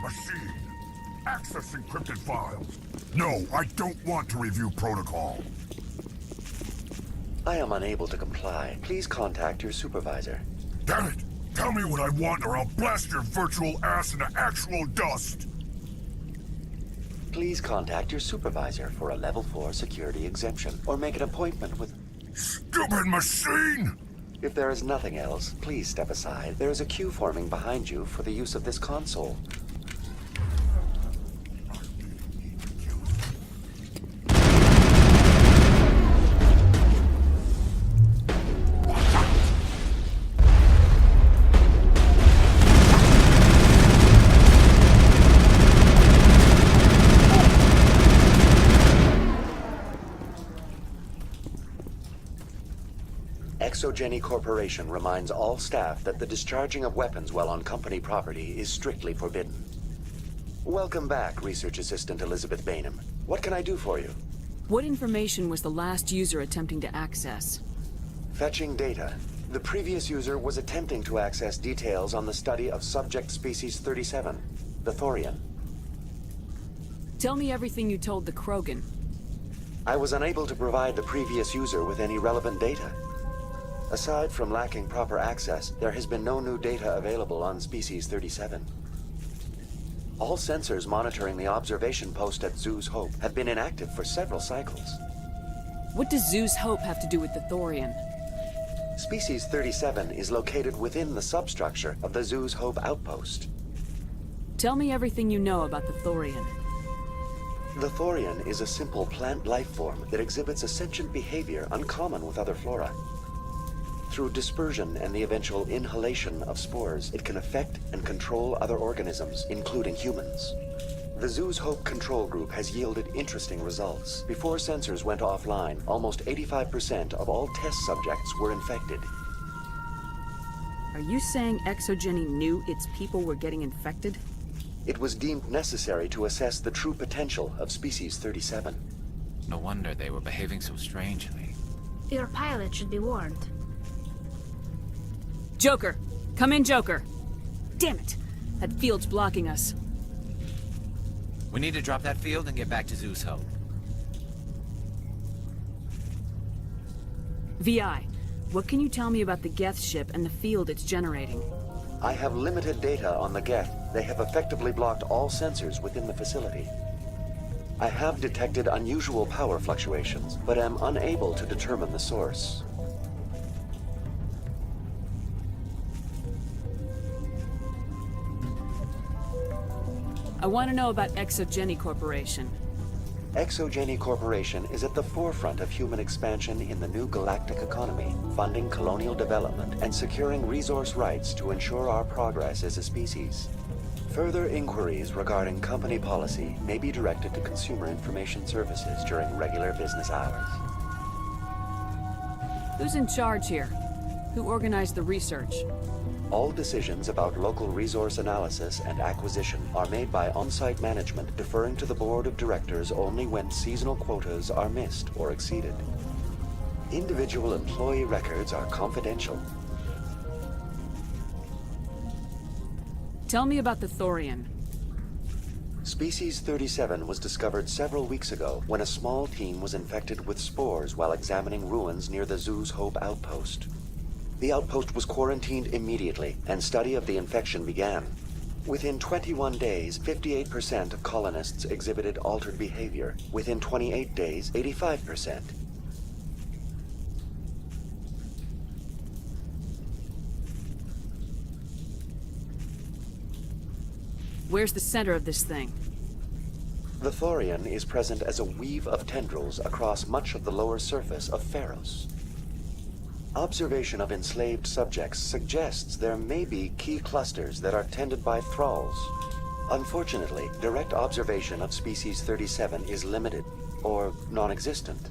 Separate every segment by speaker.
Speaker 1: Machine. Access encrypted files. No, I don't want to review protocol.
Speaker 2: I am unable to comply. Please contact your supervisor.
Speaker 1: Damn it! Tell me what I want or I'll blast your virtual ass into actual dust!
Speaker 2: Please contact your supervisor for a Level 4 security exemption, or make an appointment with...
Speaker 1: Stupid machine!
Speaker 2: If there is nothing else, please step aside. There is a queue forming behind you for the use of this console. Exogeny Corporation reminds all staff that the discharging of weapons while on company property is strictly forbidden. Welcome back, Research Assistant Elizabeth Bainham. What can I do for you?
Speaker 3: What information was the last user attempting to access?
Speaker 2: Fetching data. The previous user was attempting to access details on the study of subject species 37, the Thorian.
Speaker 3: Tell me everything you told the Krogan.
Speaker 2: I was unable to provide the previous user with any relevant data. Aside from lacking proper access, there has been no new data available on Species 37. All sensors monitoring the observation post at Zoo's Hope have been inactive for several cycles.
Speaker 3: What does Zoo's Hope have to do with the Thorian?
Speaker 2: Species 37 is located within the substructure of the Zoo's Hope outpost.
Speaker 3: Tell me everything you know about the Thorian.
Speaker 2: The Thorian is a simple plant life form that exhibits a sentient behavior uncommon with other flora. Through dispersion and the eventual inhalation of spores, it can affect and control other organisms, including humans. The Zoo's Hope control group has yielded interesting results. Before sensors went offline, almost 85% of all test subjects were infected.
Speaker 3: Are you saying Exogeny knew its people were getting infected?
Speaker 2: It was deemed necessary to assess the true potential of Species 37.
Speaker 4: No wonder they were behaving so strangely.
Speaker 5: Your pilot should be warned.
Speaker 3: Joker! Come in, Joker! Damn it! That field's blocking us.
Speaker 4: We need to drop that field and get back to Zoo's Hope.
Speaker 3: VI, what can you tell me about the Geth ship and the field it's generating?
Speaker 2: I have limited data on the Geth. They have effectively blocked all sensors within the facility. I have detected unusual power fluctuations, but am unable to determine the source.
Speaker 3: I want to know about Exogeny Corporation.
Speaker 2: Exogeny Corporation is at the forefront of human expansion in the new galactic economy, funding colonial development and securing resource rights to ensure our progress as a species. Further inquiries regarding company policy may be directed to Consumer Information Services during regular business hours.
Speaker 3: Who's in charge here? Who organized the research?
Speaker 2: All decisions about local resource analysis and acquisition are made by on-site management, deferring to the board of directors only when seasonal quotas are missed or exceeded. Individual employee records are confidential.
Speaker 3: Tell me about the Thorian.
Speaker 2: Species 37 was discovered several weeks ago when a small team was infected with spores while examining ruins near the Zoo's Hope outpost. The outpost was quarantined immediately, and study of the infection began. Within 21 days, 58% of colonists exhibited altered behavior. Within 28 days, 85%.
Speaker 3: Where's the center of this thing?
Speaker 2: The Thorian is present as a weave of tendrils across much of the lower surface of Pharos. Observation of enslaved subjects suggests there may be key clusters that are tended by thralls. Unfortunately, direct observation of Species 37 is limited, or non-existent.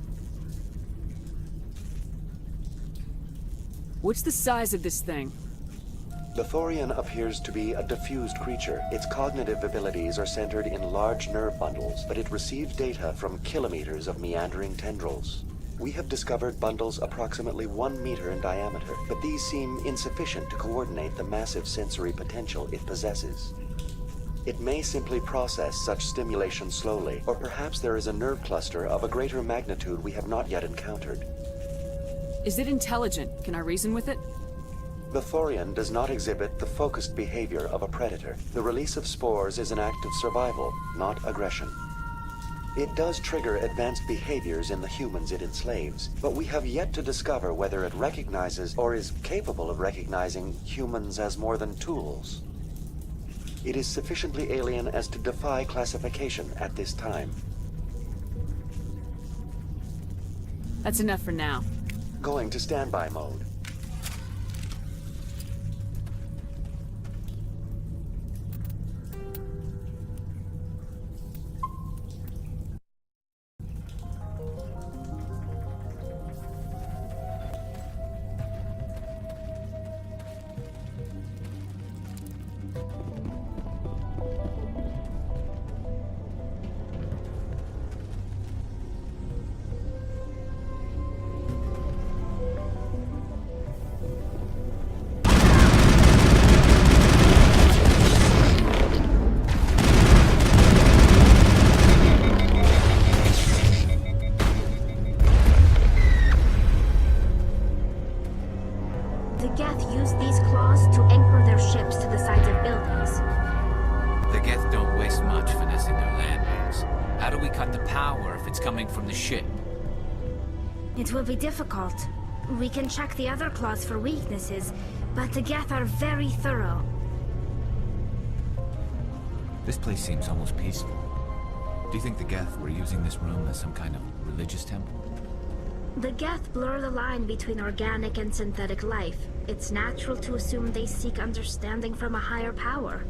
Speaker 3: What's the size of this thing?
Speaker 2: The Thorian appears to be a diffused creature. Its cognitive abilities are centered in large nerve bundles, but it receives data from kilometers of meandering tendrils. We have discovered bundles approximately 1 meter in diameter, but these seem insufficient to coordinate the massive sensory potential it possesses. It may simply process such stimulation slowly, or perhaps there is a nerve cluster of a greater magnitude we have not yet encountered.
Speaker 3: Is it intelligent? Can I reason with it?
Speaker 2: The Thorian does not exhibit the focused behavior of a predator. The release of spores is an act of survival, not aggression. It does trigger advanced behaviors in the humans it enslaves, but we have yet to discover whether it recognizes or is capable of recognizing humans as more than tools. It is sufficiently alien as to defy classification at this time.
Speaker 3: That's enough for now.
Speaker 2: Going to standby mode.
Speaker 5: The Geth use these claws to anchor their ships to the sides of buildings.
Speaker 4: The Geth don't waste much finessing their landings. How do we cut the power if it's coming from the ship?
Speaker 5: It will be difficult. We can check the other claws for weaknesses, but the Geth are very thorough.
Speaker 4: This place seems almost peaceful. Do you think the Geth were using this room as some kind of religious temple?
Speaker 5: The Geth blur the line between organic and synthetic life. It's natural to assume they seek understanding from a higher power.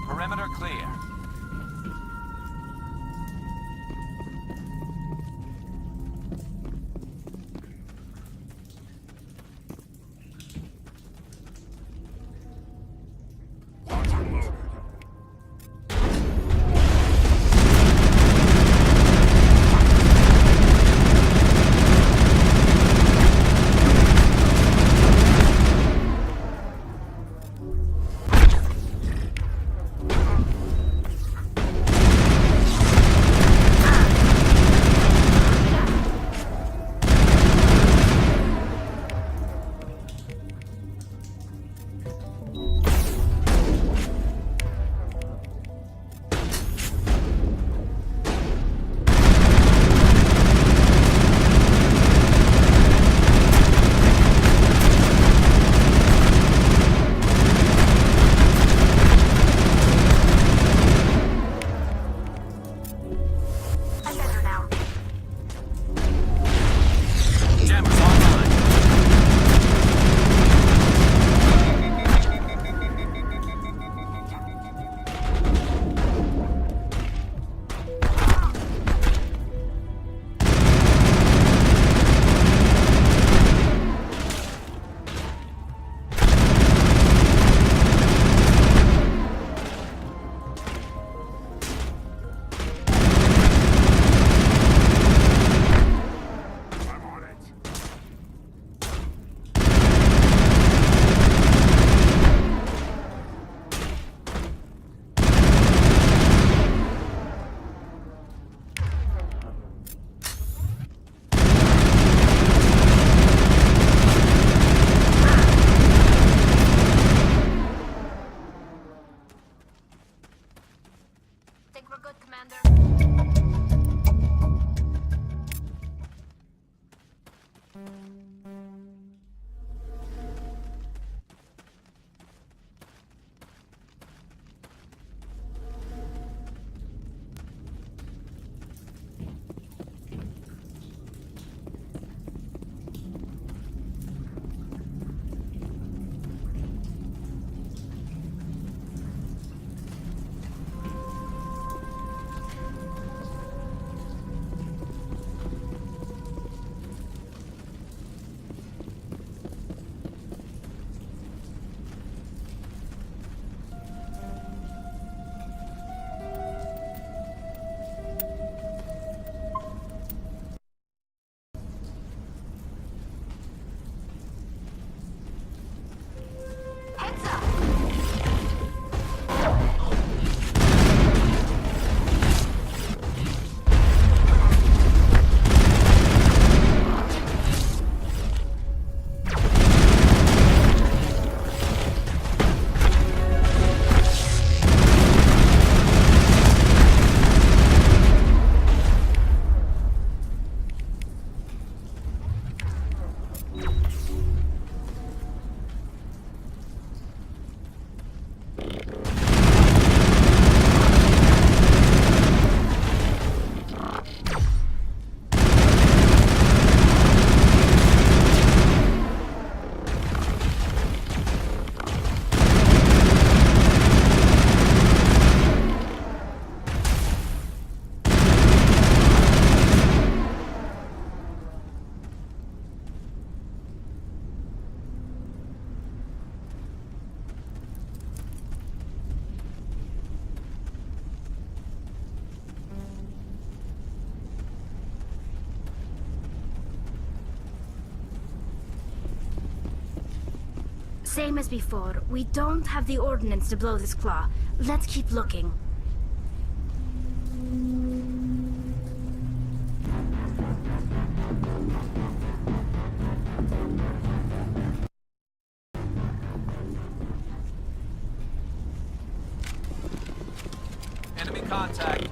Speaker 4: Perimeter clear.
Speaker 5: for good, Commander. Heads up! Same as before. We don't have the ordnance to blow this claw. Let's keep looking.
Speaker 4: Enemy contact.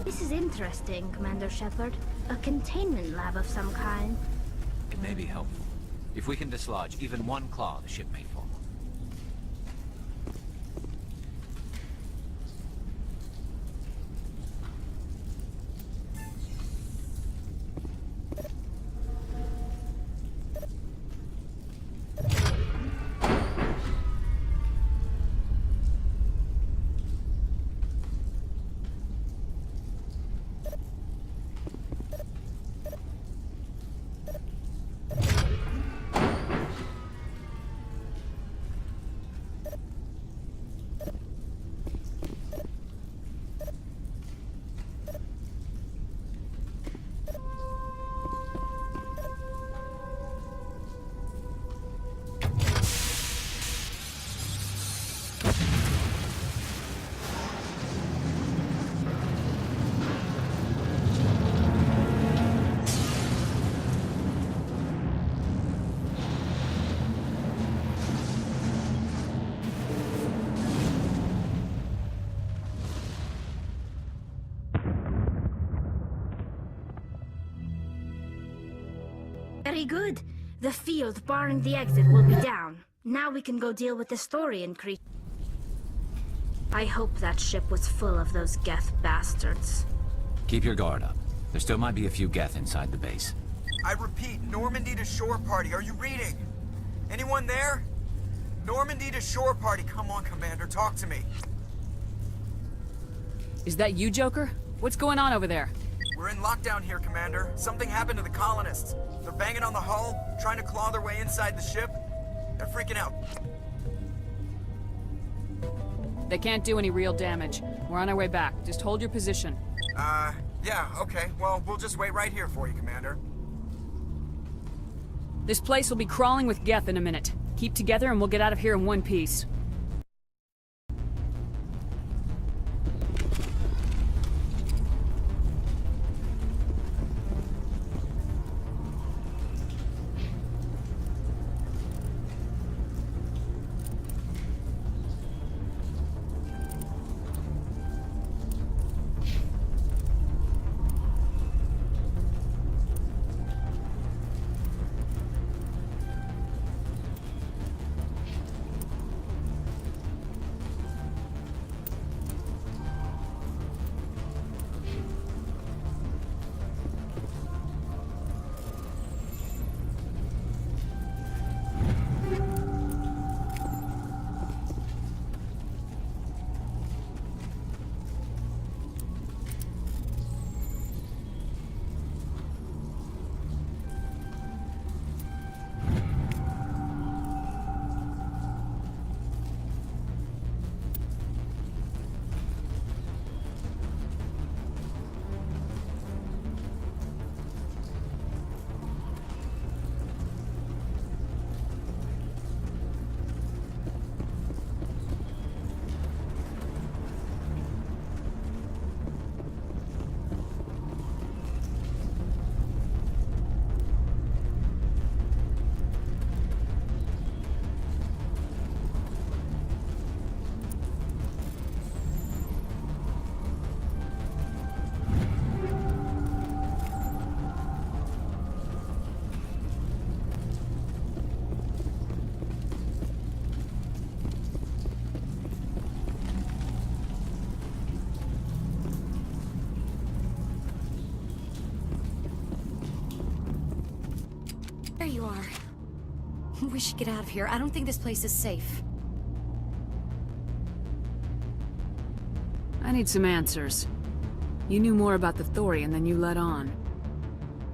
Speaker 5: This is interesting, Commander Shepard. A containment lab of some kind.
Speaker 4: It may be helpful. If we can dislodge even one claw, the ship may fall.
Speaker 5: Very good. The field barring the exit will be down. Now we can go deal with this Thorian creature. I hope that ship was full of those Geth bastards.
Speaker 4: Keep your guard up. There still might be a few Geth inside the base.
Speaker 6: I repeat, Normandy to shore party. Are you reading? Anyone there? Normandy to shore party. Come on, Commander, talk to me.
Speaker 3: Is that you, Joker? What's going on over there?
Speaker 6: We're in lockdown here, Commander. Something happened to the colonists. They're banging on the hull, trying to claw their way inside the ship. They're freaking out.
Speaker 3: They can't do any real damage. We're on our way back. Just hold your position.
Speaker 6: Yeah, okay. Well, we'll just wait right here for you, Commander.
Speaker 3: This place will be crawling with Geth in a minute. Keep together and we'll get out of here in one piece.
Speaker 7: There you are. We should get out of here. I don't think this place is safe.
Speaker 3: I need some answers. You knew more about the Thorian than you let on.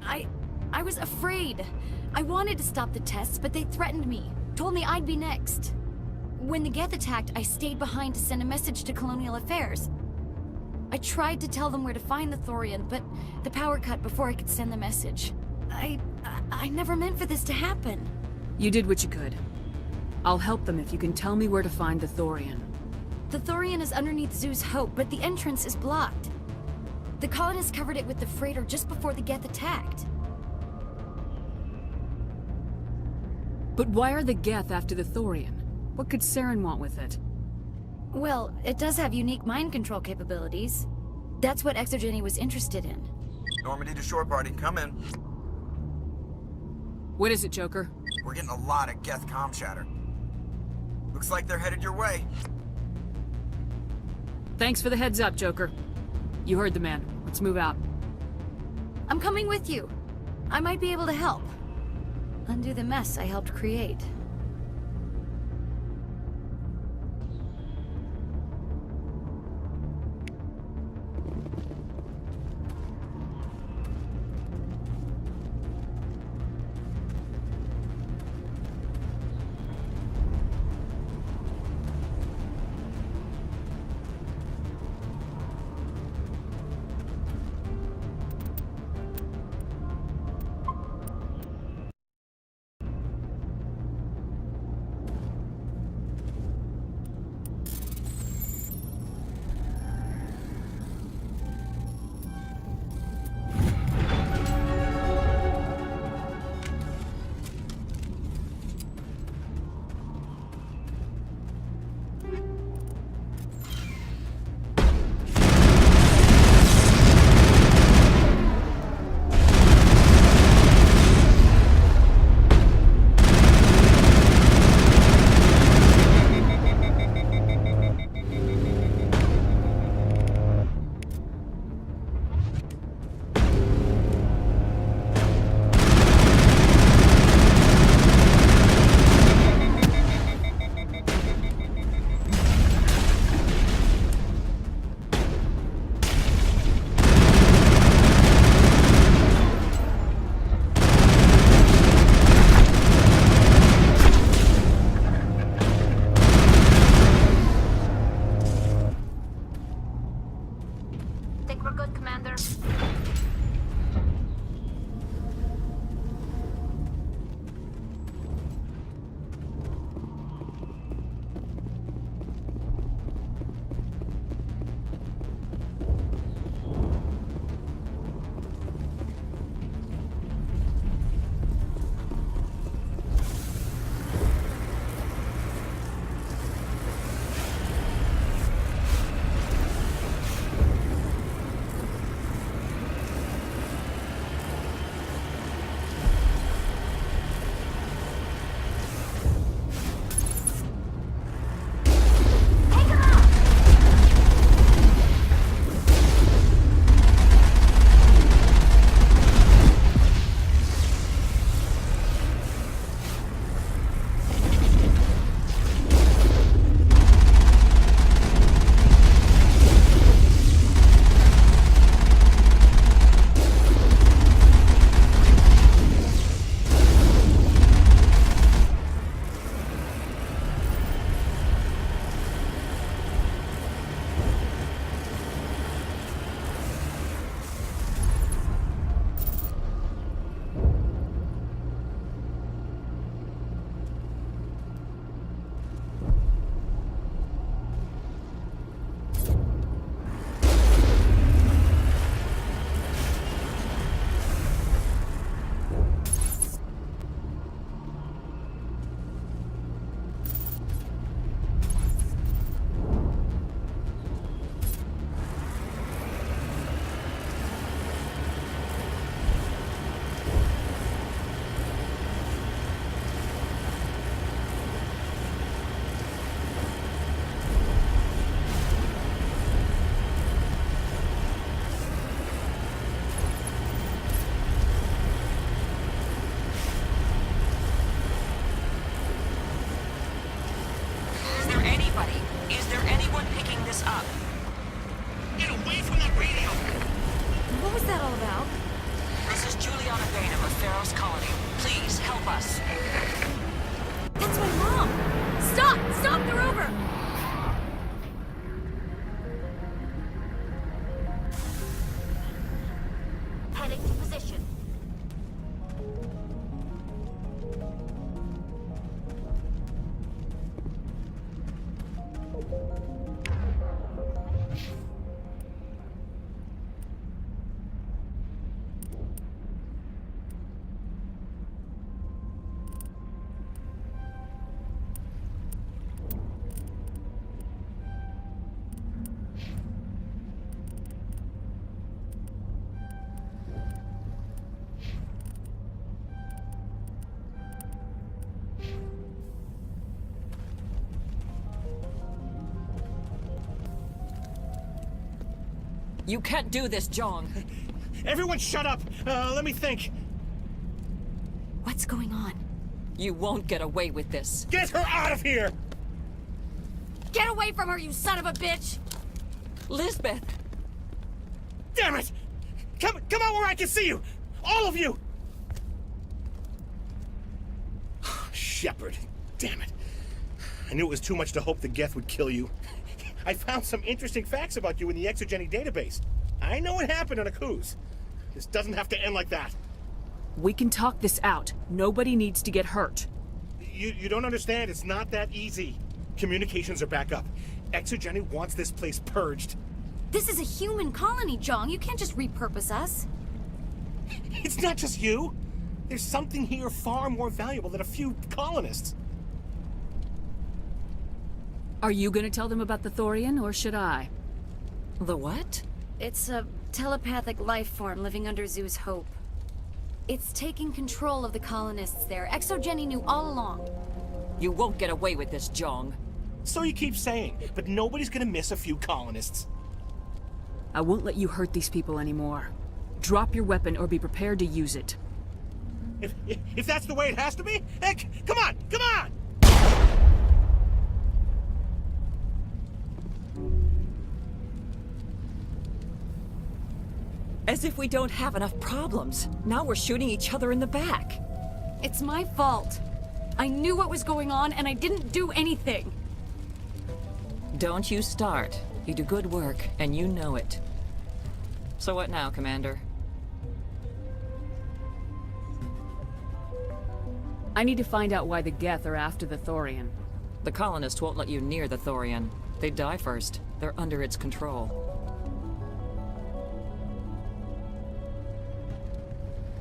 Speaker 7: I was afraid. I wanted to stop the tests, but they threatened me. Told me I'd be next. When the Geth attacked, I stayed behind to send a message to Colonial Affairs. I tried to tell them where to find the Thorian, but the power cut before I could send the message. I never meant for this to happen.
Speaker 3: You did what you could. I'll help them if you can tell me where to find the Thorian.
Speaker 7: The Thorian is underneath Zoo's Hope, but the entrance is blocked. The colonists covered it with the freighter just before the Geth attacked.
Speaker 3: But why are the Geth after the Thorian? What could Saren want with it?
Speaker 7: Well, it does have unique mind control capabilities. That's what Exogeny was interested in.
Speaker 6: Normandy to shore party, come in.
Speaker 3: What is it, Joker?
Speaker 6: We're getting a lot of Geth comm chatter. Looks like they're headed your way.
Speaker 3: Thanks for the heads up, Joker. You heard the man. Let's move out.
Speaker 7: I'm coming with you. I might be able to help. Undo the mess I helped create.
Speaker 8: not picking this up.
Speaker 9: Get away from that radio!
Speaker 7: What was that all about?
Speaker 8: This is Juliana Bainham of Pharaoh's Colony. Please, help us.
Speaker 7: That's my mom! Stop! Stop the rover!
Speaker 5: Heading to position.
Speaker 8: You can't do this, Jong.
Speaker 9: Everyone shut up! Let me think.
Speaker 7: What's going on?
Speaker 8: You won't get away with this.
Speaker 9: Get her out of here!
Speaker 7: Get away from her, you son of a bitch!
Speaker 8: Lisbeth!
Speaker 9: Damn it! Come out where I can see you! All of you! Shepard, damn it. I knew it was too much to hope the Geth would kill you. I found some interesting facts about you in the Exogeny database. I know it happened on a cruise. This doesn't have to end like that.
Speaker 3: We can talk this out. Nobody needs to get hurt.
Speaker 9: You don't understand. It's not that easy. Communications are back up. Exogeny wants this place purged.
Speaker 7: This is a human colony, Jong. You can't just repurpose us.
Speaker 9: It's not just you. There's something here far more valuable than a few colonists.
Speaker 3: Are you gonna tell them about the Thorian, or should I?
Speaker 8: The what?
Speaker 7: It's a telepathic life form living under Zoo's hope. It's taking control of the colonists there. Exogeny knew all along.
Speaker 8: You won't get away with this, Jong.
Speaker 9: So you keep saying, but nobody's gonna miss a few colonists.
Speaker 3: I won't let you hurt these people anymore. Drop your weapon or be prepared to use it.
Speaker 9: If that's the way it has to be, heck, come on, come on!
Speaker 8: As if we don't have enough problems. Now we're shooting each other in the back.
Speaker 7: It's my fault. I knew what was going on and I didn't do anything.
Speaker 8: Don't you start. You do good work, and you know it. So what now, Commander?
Speaker 3: I need to find out why the Geth are after the Thorian.
Speaker 8: The colonists won't let you near the Thorian. They'd die first. They're under its control.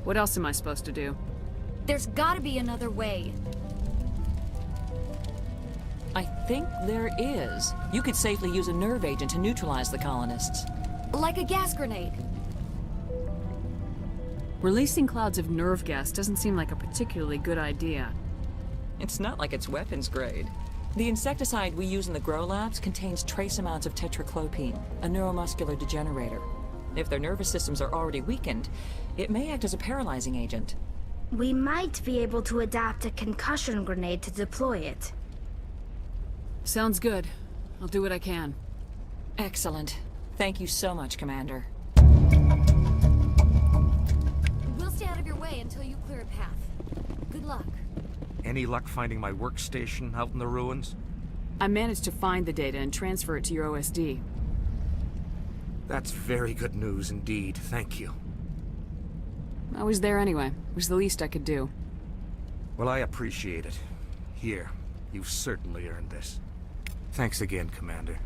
Speaker 3: What else am I supposed to do?
Speaker 7: There's gotta be another way.
Speaker 8: I think there is. You could safely use a nerve agent to neutralize the colonists.
Speaker 7: Like a gas grenade.
Speaker 3: Releasing clouds of nerve gas doesn't seem like a particularly good idea.
Speaker 8: It's not like it's weapons grade. The insecticide we use in the grow labs contains trace amounts of tetraclopine, a neuromuscular degenerator. If their nervous systems are already weakened, it may act as a paralyzing agent.
Speaker 5: We might be able to adapt a concussion grenade to deploy it.
Speaker 3: Sounds good. I'll do what I can.
Speaker 8: Excellent. Thank you so much, Commander.
Speaker 7: We'll stay out of your way until you clear a path. Good luck.
Speaker 10: Any luck finding my workstation out in the ruins?
Speaker 3: I managed to find the data and transfer it to your OSD.
Speaker 10: That's very good news indeed. Thank you.
Speaker 3: I was there anyway. It was the least I could do.
Speaker 10: Well, I appreciate it. Here, you've certainly earned this. Thanks again, Commander.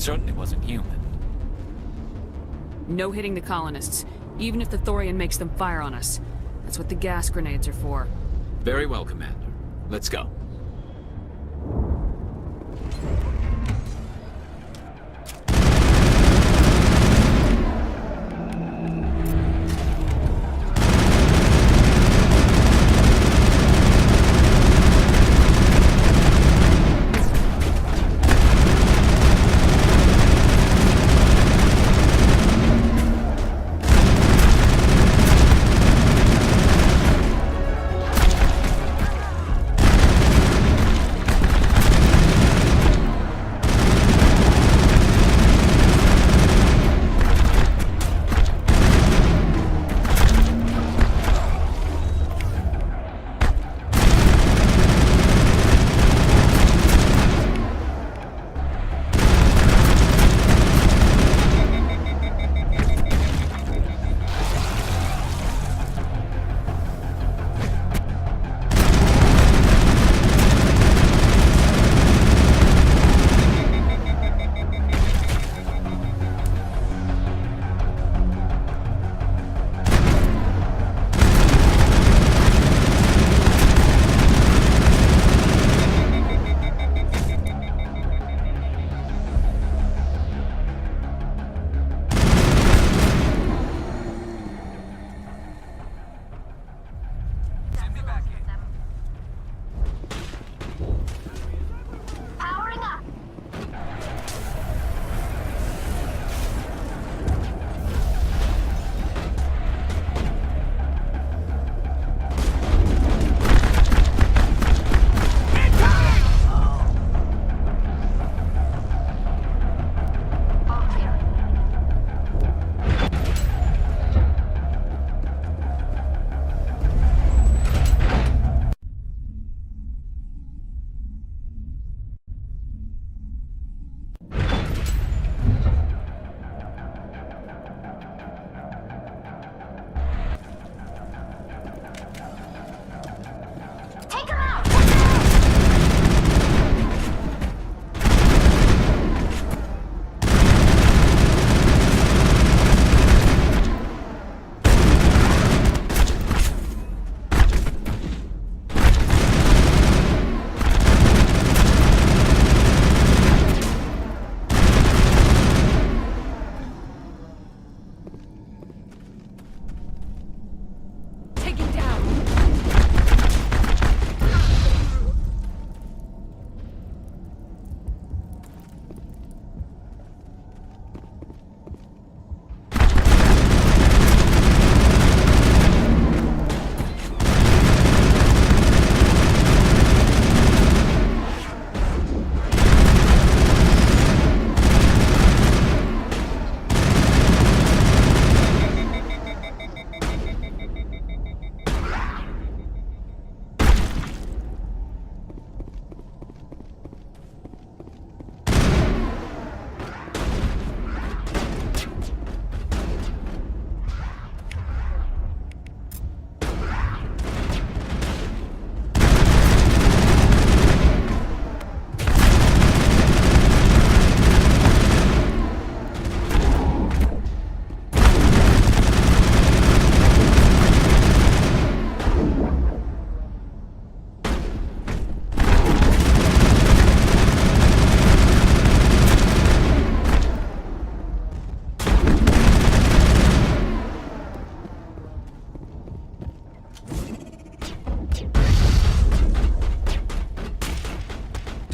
Speaker 4: Certainly wasn't human.
Speaker 3: No hitting the colonists, even if the Thorian makes them fire on us. That's what the gas grenades are for.
Speaker 4: Very well, Commander. Let's go.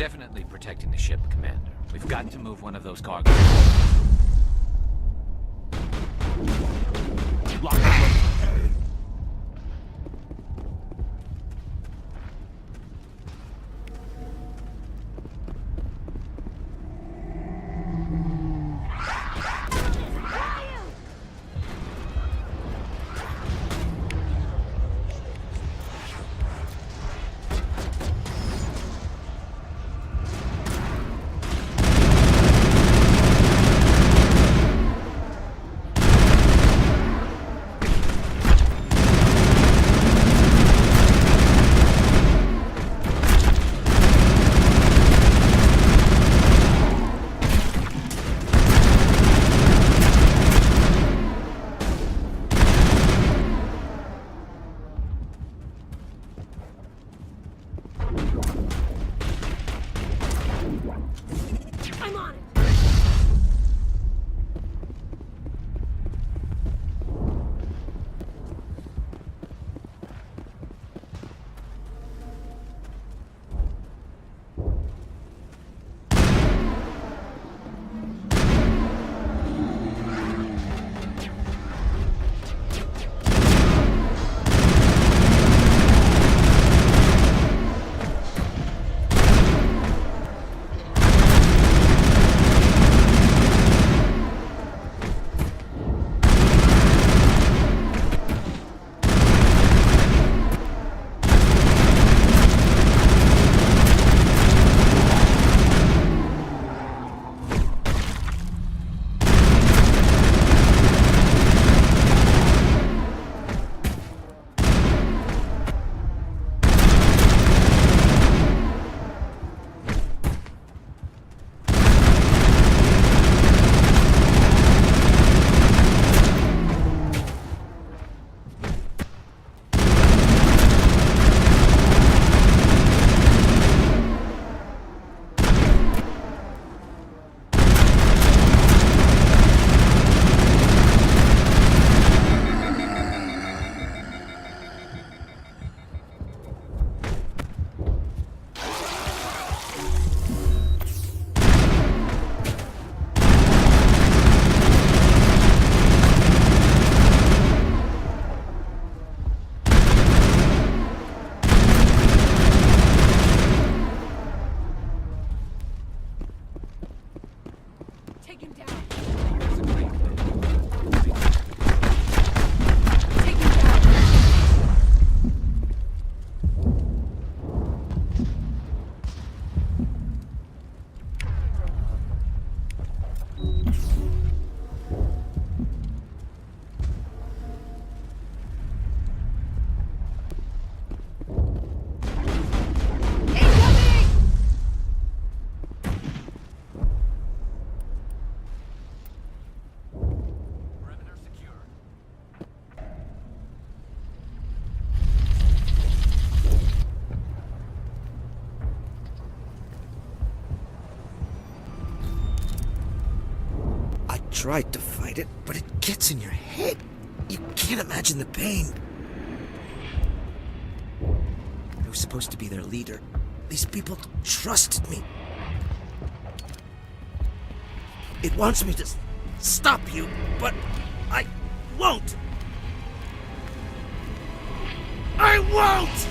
Speaker 4: Definitely protecting the ship, Commander. We've got to move one of those cargo. Lock it.
Speaker 11: tried to fight it, but it gets in your head. You can't imagine the pain. I was supposed to be their leader. These people trusted me. It wants me to stop you, but I won't! I won't!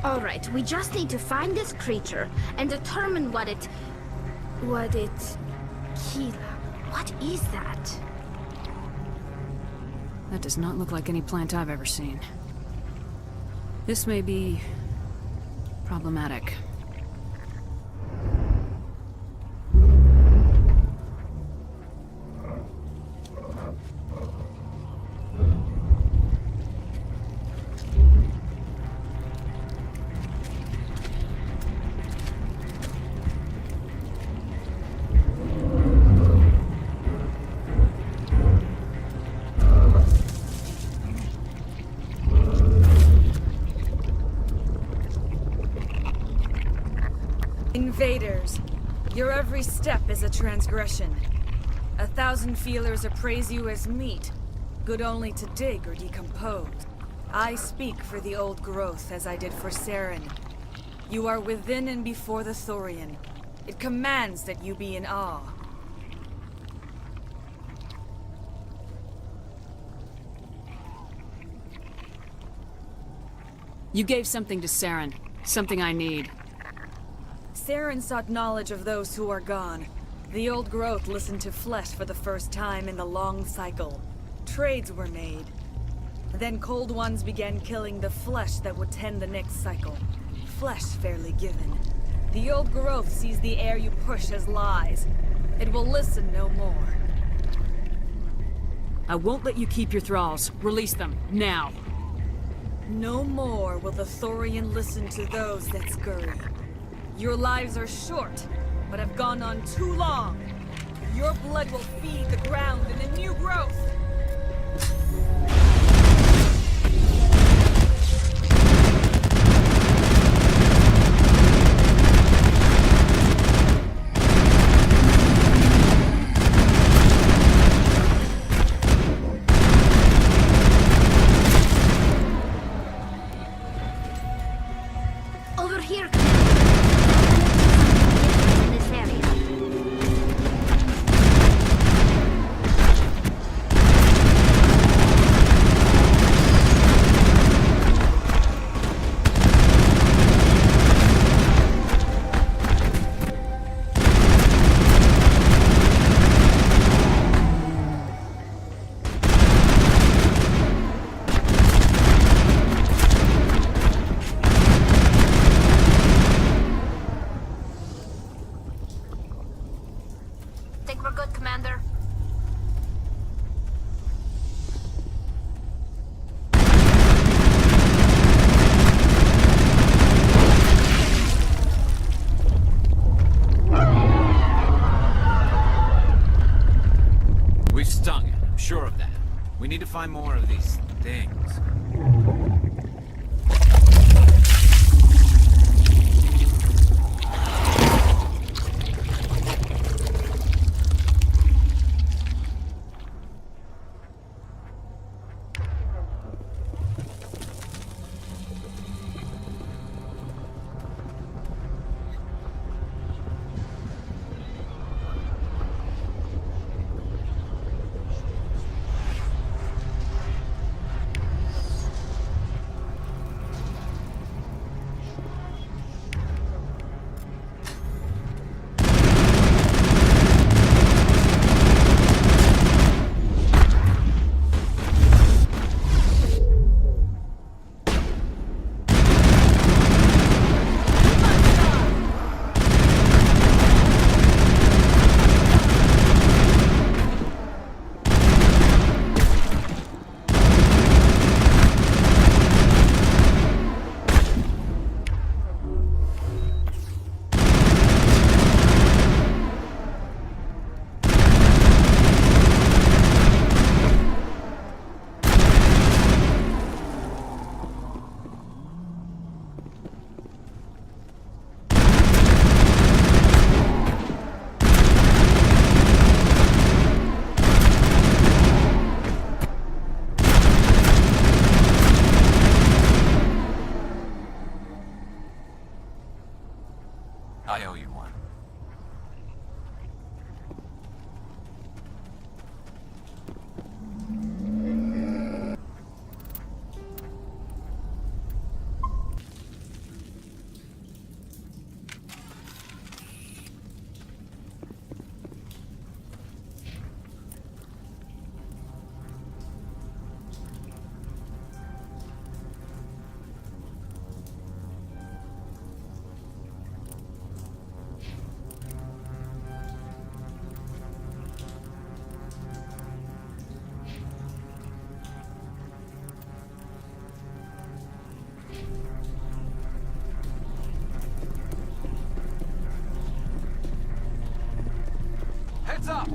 Speaker 5: All right, we just need to find this creature and determine what it... Kila. What is that?
Speaker 3: That does not look like any plant I've ever seen. This may be... problematic.
Speaker 12: Invaders, your every step is a transgression. 1,000 feelers appraise you as meat, good only to dig or decompose. I speak for the old growth as I did for Saren. You are within and before the Thorian. It commands that you be in awe.
Speaker 3: You gave something to Saren. Something I need.
Speaker 12: Saren sought knowledge of those who are gone. The old growth listened to flesh for the first time in the long cycle. Trades were made. Then cold ones began killing the flesh that would tend the next cycle. Flesh fairly given. The old growth sees the air you push as lies. It will listen no more.
Speaker 3: I won't let you keep your thralls. Release them, now.
Speaker 12: No more will the Thorian listen to those that scurry. Your lives are short, but have gone on too long. Your blood will feed the ground and the new growth.
Speaker 5: Over here, Commander. In this area. Think we're good, Commander?
Speaker 4: We've stung it, I'm sure of that. We need to find more of these things. I owe you one. Heads up!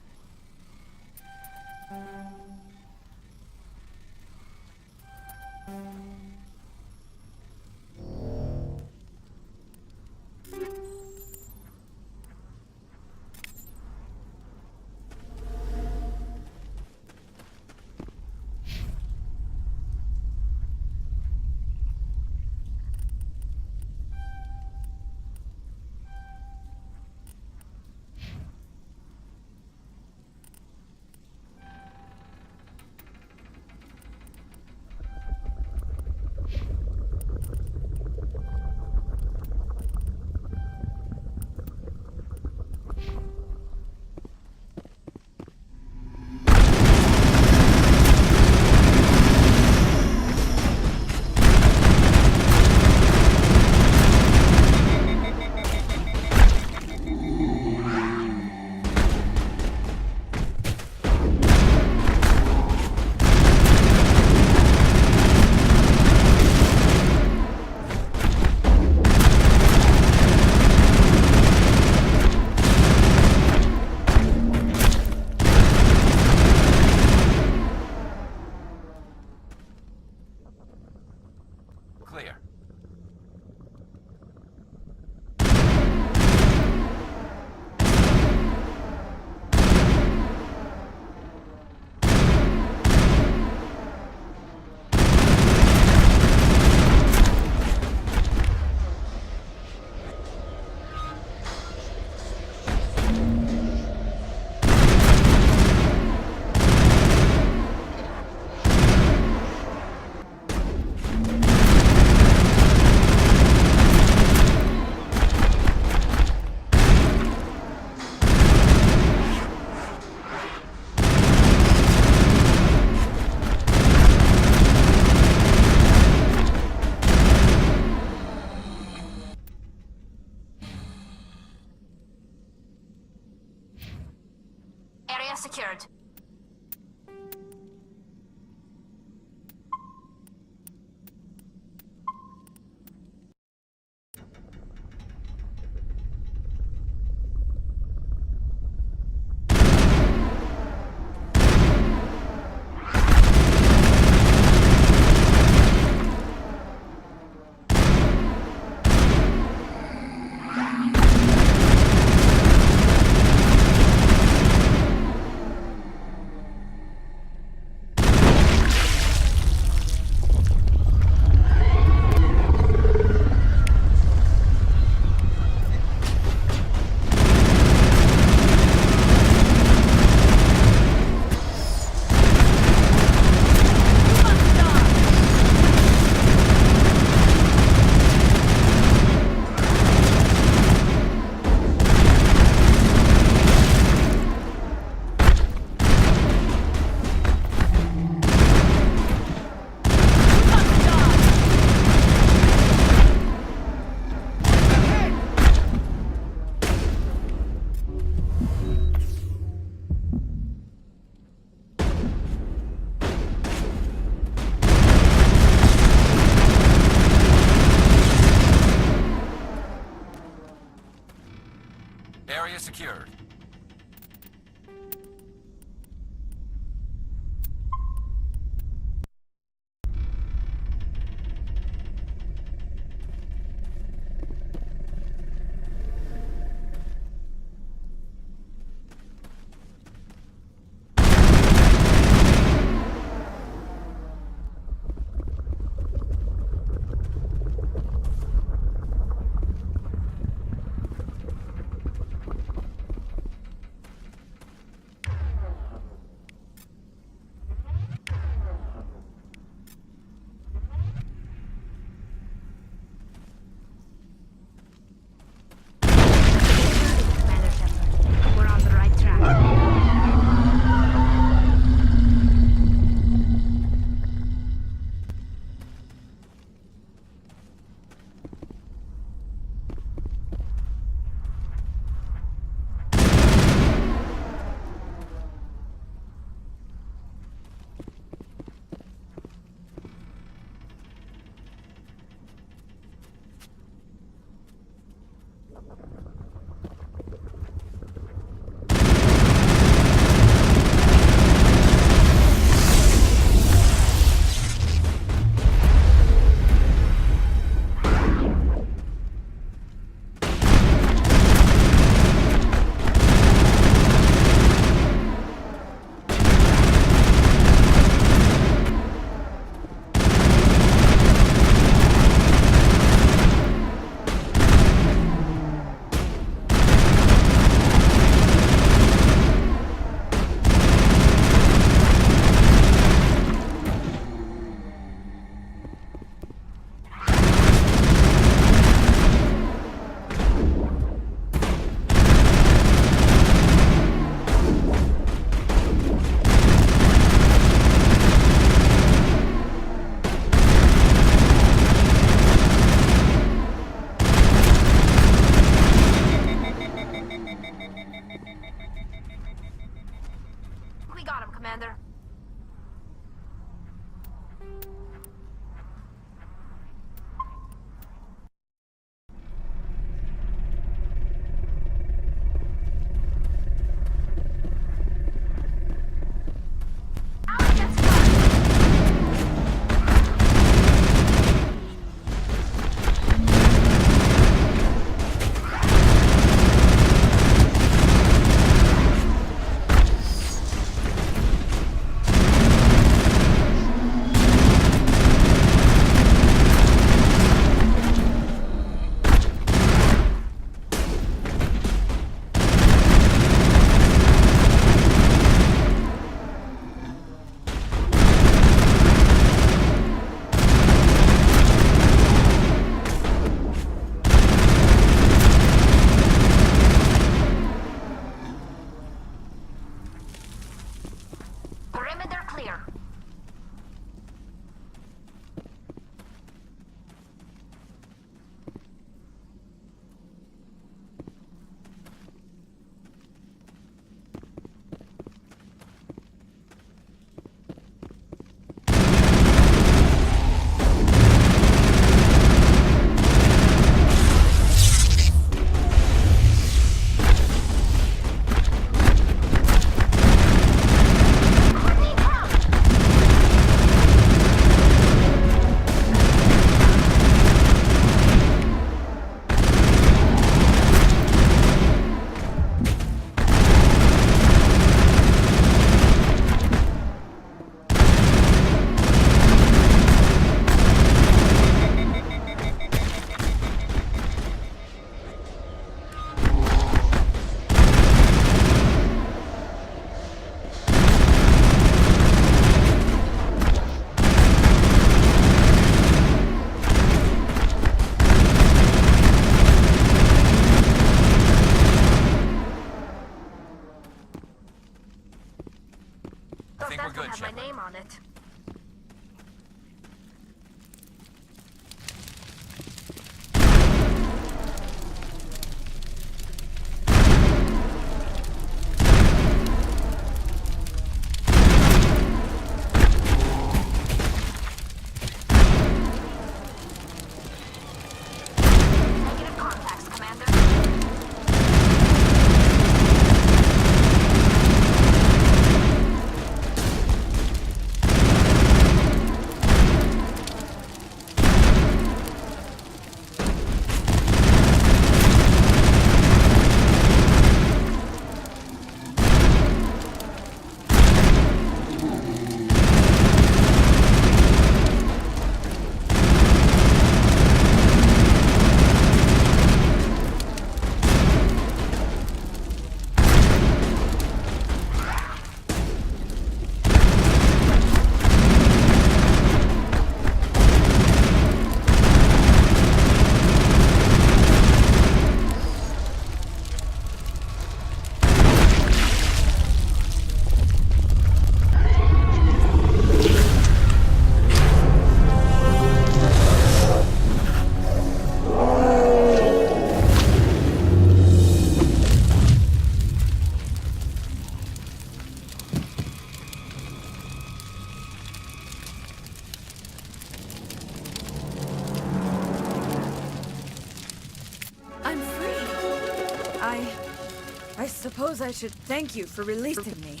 Speaker 12: suppose I should thank you for releasing me.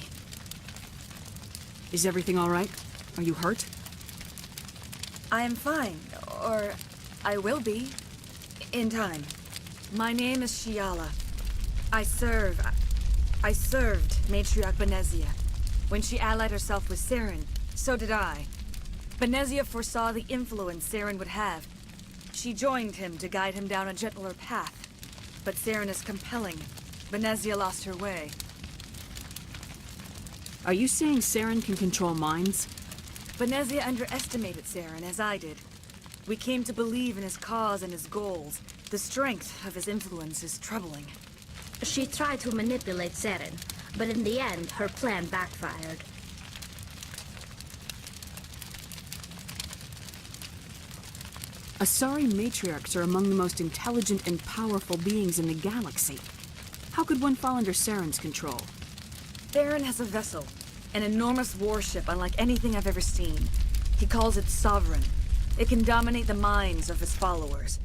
Speaker 3: Is everything all right? Are you hurt?
Speaker 12: I am fine, or I will be, in time. My name is Shiala. I served Matriarch Benezia. When she allied herself with Saren, so did I. Benezia foresaw the influence Saren would have. She joined him to guide him down a gentler path. But Saren is compelling. Benezia lost her way.
Speaker 3: Are you saying Saren can control minds?
Speaker 12: Benezia underestimated Saren, as I did. We came to believe in his cause and his goals. The strength of his influence is troubling.
Speaker 5: She tried to manipulate Seren, but in the end, her plan backfired.
Speaker 3: Asari matriarchs are among the most intelligent and powerful beings in the galaxy. How could one fall under Saren's control?
Speaker 12: Saren has a vessel, an enormous warship unlike anything I've ever seen. He calls it Sovereign. It can dominate the minds of his followers.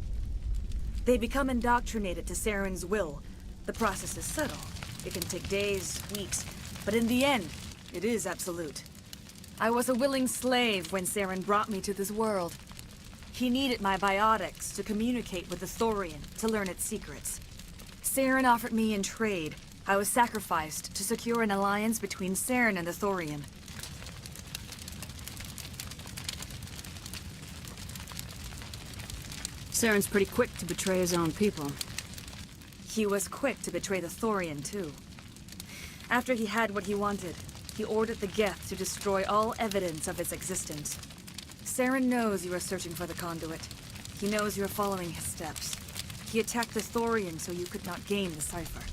Speaker 12: They become indoctrinated to Saren's will. The process is subtle. It can take days, weeks, but in the end, it is absolute. I was a willing slave when Saren brought me to this world. He needed my biotics to communicate with the Thorian, to learn its secrets. Saren offered me in trade. I was sacrificed to secure an alliance between Saren and the Thorian.
Speaker 3: Saren's pretty quick to betray his own people.
Speaker 12: He was quick to betray the Thorian, too. After he had what he wanted, he ordered the Geth to destroy all evidence of its existence. Saren knows you are searching for the conduit. He knows you are following his steps. He attacked the Thorian so you could not gain the cipher.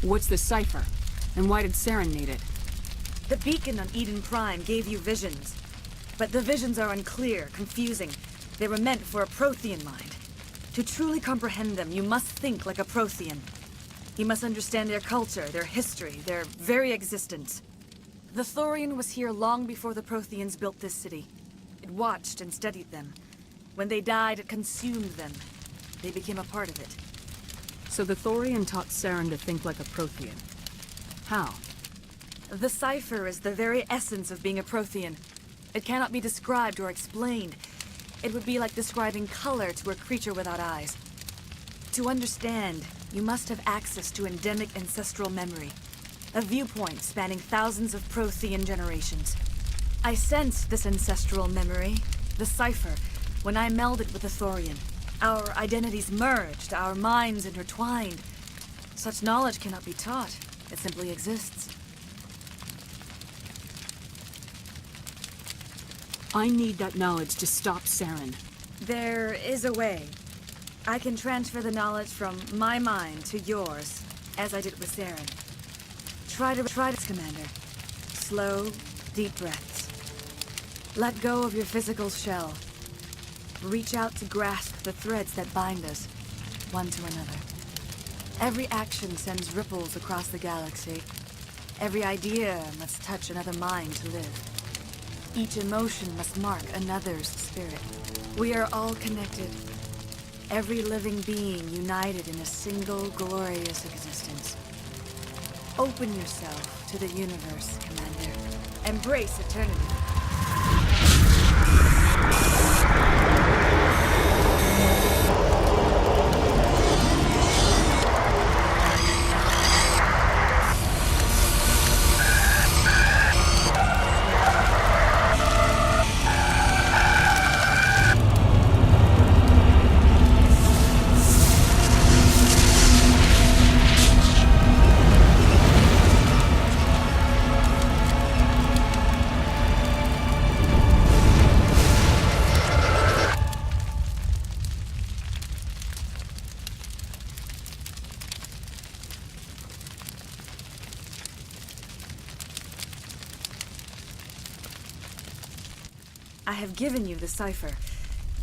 Speaker 3: What's the cipher? And why did Saren need it?
Speaker 12: The beacon on Eden Prime gave you visions. But the visions are unclear, confusing. They were meant for a Prothean mind. To truly comprehend them, you must think like a Prothean. You must understand their culture, their history, their very existence. The Thorian was here long before the Protheans built this city. It watched and studied them. When they died, it consumed them. They became a part of it.
Speaker 3: So the Thorian taught Saren to think like a Prothean. How?
Speaker 12: The cipher is the very essence of being a Prothean. It cannot be described or explained. It would be like describing color to a creature without eyes. To understand, you must have access to endemic ancestral memory. A viewpoint spanning thousands of Prothean generations. I sensed this ancestral memory, the cipher, when I melded with the Thorian. Our identities merged, our minds intertwined. Such knowledge cannot be taught. It simply exists.
Speaker 3: I need that knowledge to stop Saren.
Speaker 12: There is a way. I can transfer the knowledge from my mind to yours, as I did with Saren. Try to, Commander. Slow, deep breaths. Let go of your physical shell. Reach out to grasp the threads that bind us, one to another. Every action sends ripples across the galaxy. Every idea must touch another mind to live. Each emotion must mark another's spirit. We are all connected. Every living being united in a single glorious existence. Open yourself to the universe, Commander. Embrace eternity. I have given you the cipher,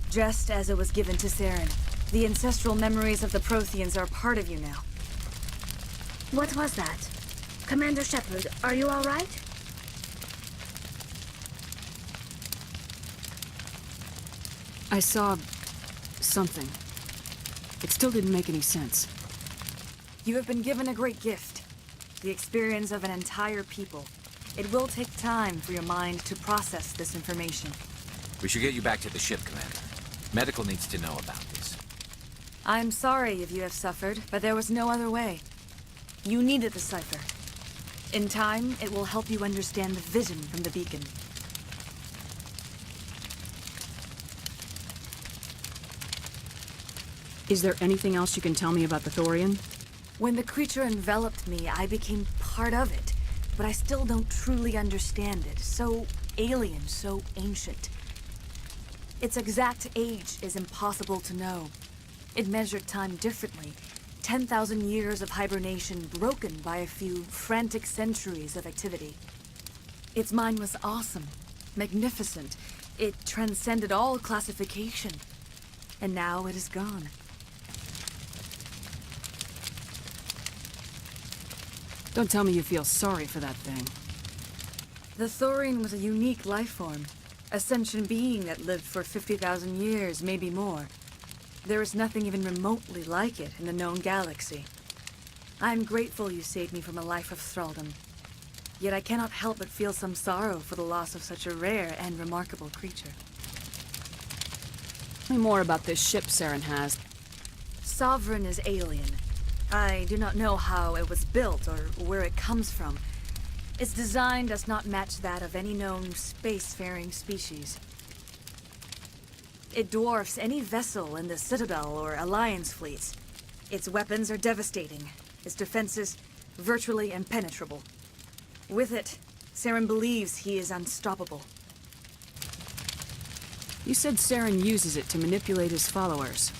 Speaker 12: just as it was given to Saren. The ancestral memories of the Protheans are part of you now.
Speaker 5: What was that? Commander Shepard, are you all right?
Speaker 3: I saw something. It still didn't make any sense.
Speaker 12: You have been given a great gift. The experience of an entire people. It will take time for your mind to process this information.
Speaker 4: We should get you back to the ship, Commander. Medical needs to know about this.
Speaker 12: I'm sorry if you have suffered, but there was no other way. You needed the cipher. In time, it will help you understand the vision from the beacon.
Speaker 3: Is there anything else you can tell me about the Thorian?
Speaker 12: When the creature enveloped me, I became part of it, but I still don't truly understand it. So alien, so ancient. Its exact age is impossible to know. It measured time differently. 10,000 years of hibernation broken by a few frantic centuries of activity. Its mind was awesome, magnificent. It transcended all classification. And now it is gone.
Speaker 3: Don't tell me you feel sorry for that thing.
Speaker 12: The Thorian was a unique life form. A sentient being that lived for 50,000 years, maybe more. There is nothing even remotely like it in the known galaxy. I'm grateful you saved me from a life of thraldom. Yet I cannot help but feel some sorrow for the loss of such a rare and remarkable creature.
Speaker 3: Tell me more about this ship Saren has.
Speaker 12: Sovereign is alien. I do not know how it was built or where it comes from. Its design does not match that of any known spacefaring species. It dwarfs any vessel in the Citadel or Alliance fleets. Its weapons are devastating. Its defenses virtually impenetrable. With it, Saren believes he is unstoppable.
Speaker 3: You said Saren uses it to manipulate his followers.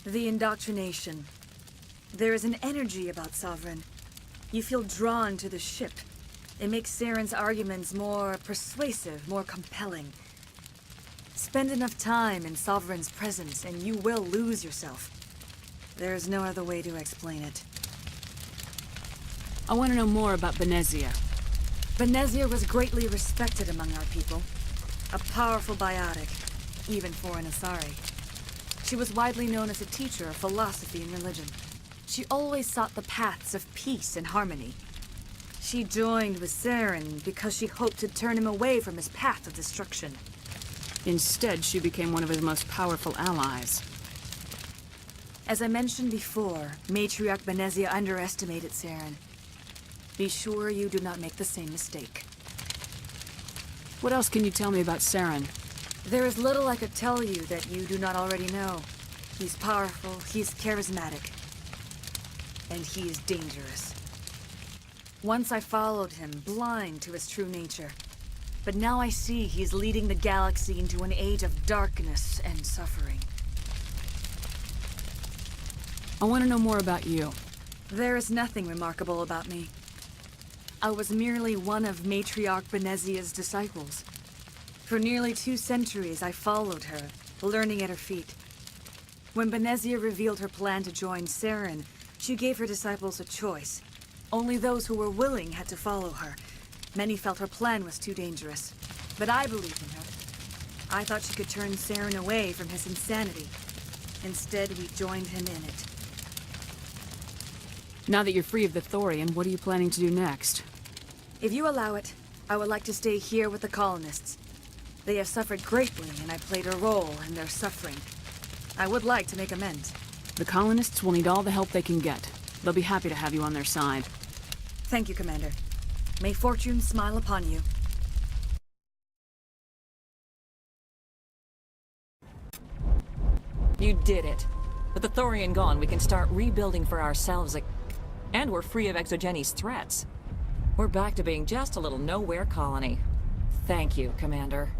Speaker 12: The indoctrination. There is an energy about Sovereign. You feel drawn to the ship. It makes Saren's arguments more persuasive, more compelling. Spend enough time in Sovereign's presence and you will lose yourself. There is no other way to explain it.
Speaker 3: I want to know more about Benezia.
Speaker 12: Benezia was greatly respected among our people. A powerful biotic, even for an Asari. She was widely known as a teacher of philosophy and religion. She always sought the paths of peace and harmony. She joined with Saren because she hoped to turn him away from his path of destruction.
Speaker 3: Instead, she became one of his most powerful allies.
Speaker 12: As I mentioned before, Matriarch Benezia underestimated Saren. Be sure you do not make the same mistake.
Speaker 3: What else can you tell me about Saren?
Speaker 12: There is little I could tell you that you do not already know. He's powerful, he's charismatic, and he is dangerous. Once I followed him, blind to his true nature. But now I see he's leading the galaxy into an age of darkness and suffering.
Speaker 3: I want to know more about you.
Speaker 12: There is nothing remarkable about me. I was merely one of Matriarch Benezia's disciples. For nearly 2 centuries, I followed her, learning at her feet. When Benezia revealed her plan to join Saren, she gave her disciples a choice. Only those who were willing had to follow her. Many felt her plan was too dangerous, but I believed in her. I thought she could turn Saren away from his insanity. Instead, we joined him in it.
Speaker 3: Now that you're free of the Thorian, what are you planning to do next?
Speaker 12: If you allow it, I would like to stay here with the colonists. They have suffered greatly, and I played a role in their suffering. I would like to make amends.
Speaker 3: The colonists will need all the help they can get. They'll be happy to have you on their side.
Speaker 12: Thank you, Commander. May fortune smile upon you.
Speaker 8: You did it. With the Thorian gone, we can start rebuilding for ourselves, and we're free of Exogenes' threats. We're back to being just a little nowhere colony. Thank you, Commander.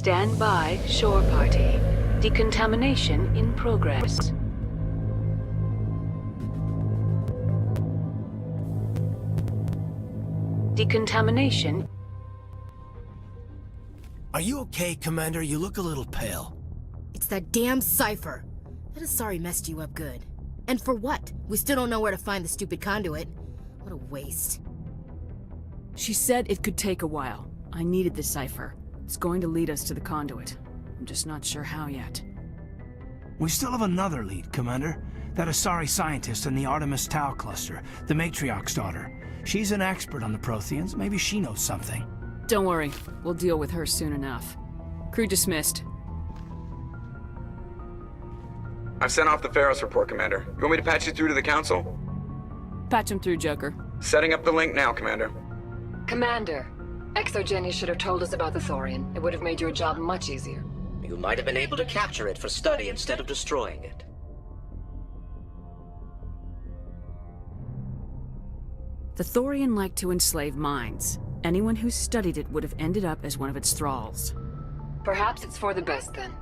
Speaker 3: Stand by, shore party. Decontamination in progress. Decontamination.
Speaker 11: Are you okay, Commander? You look a little pale.
Speaker 13: It's that damn cipher. That Asari messed you up good. And for what? We still don't know where to find the stupid conduit. What a waste.
Speaker 3: She said it could take a while. I needed the cipher. It's going to lead us to the conduit. I'm just not sure how yet.
Speaker 11: We still have another lead, Commander. That Asari scientist in the Artemis Tau cluster, the Matriarch's daughter. She's an expert on the Protheans. Maybe she knows something.
Speaker 3: Don't worry. We'll deal with her soon enough. Crew dismissed.
Speaker 14: I've sent off the Pharos report, Commander. You want me to patch you through to the Council?
Speaker 3: Patch him through, Joker.
Speaker 14: Setting up the link now, Commander.
Speaker 15: Commander, Exogeny should have told us about the Thorian. It would have made your job much easier.
Speaker 16: You might have been able to capture it for study instead of destroying it.
Speaker 3: The Thorian liked to enslave minds. Anyone who studied it would have ended up as one of its thralls.
Speaker 15: Perhaps it's for the best then.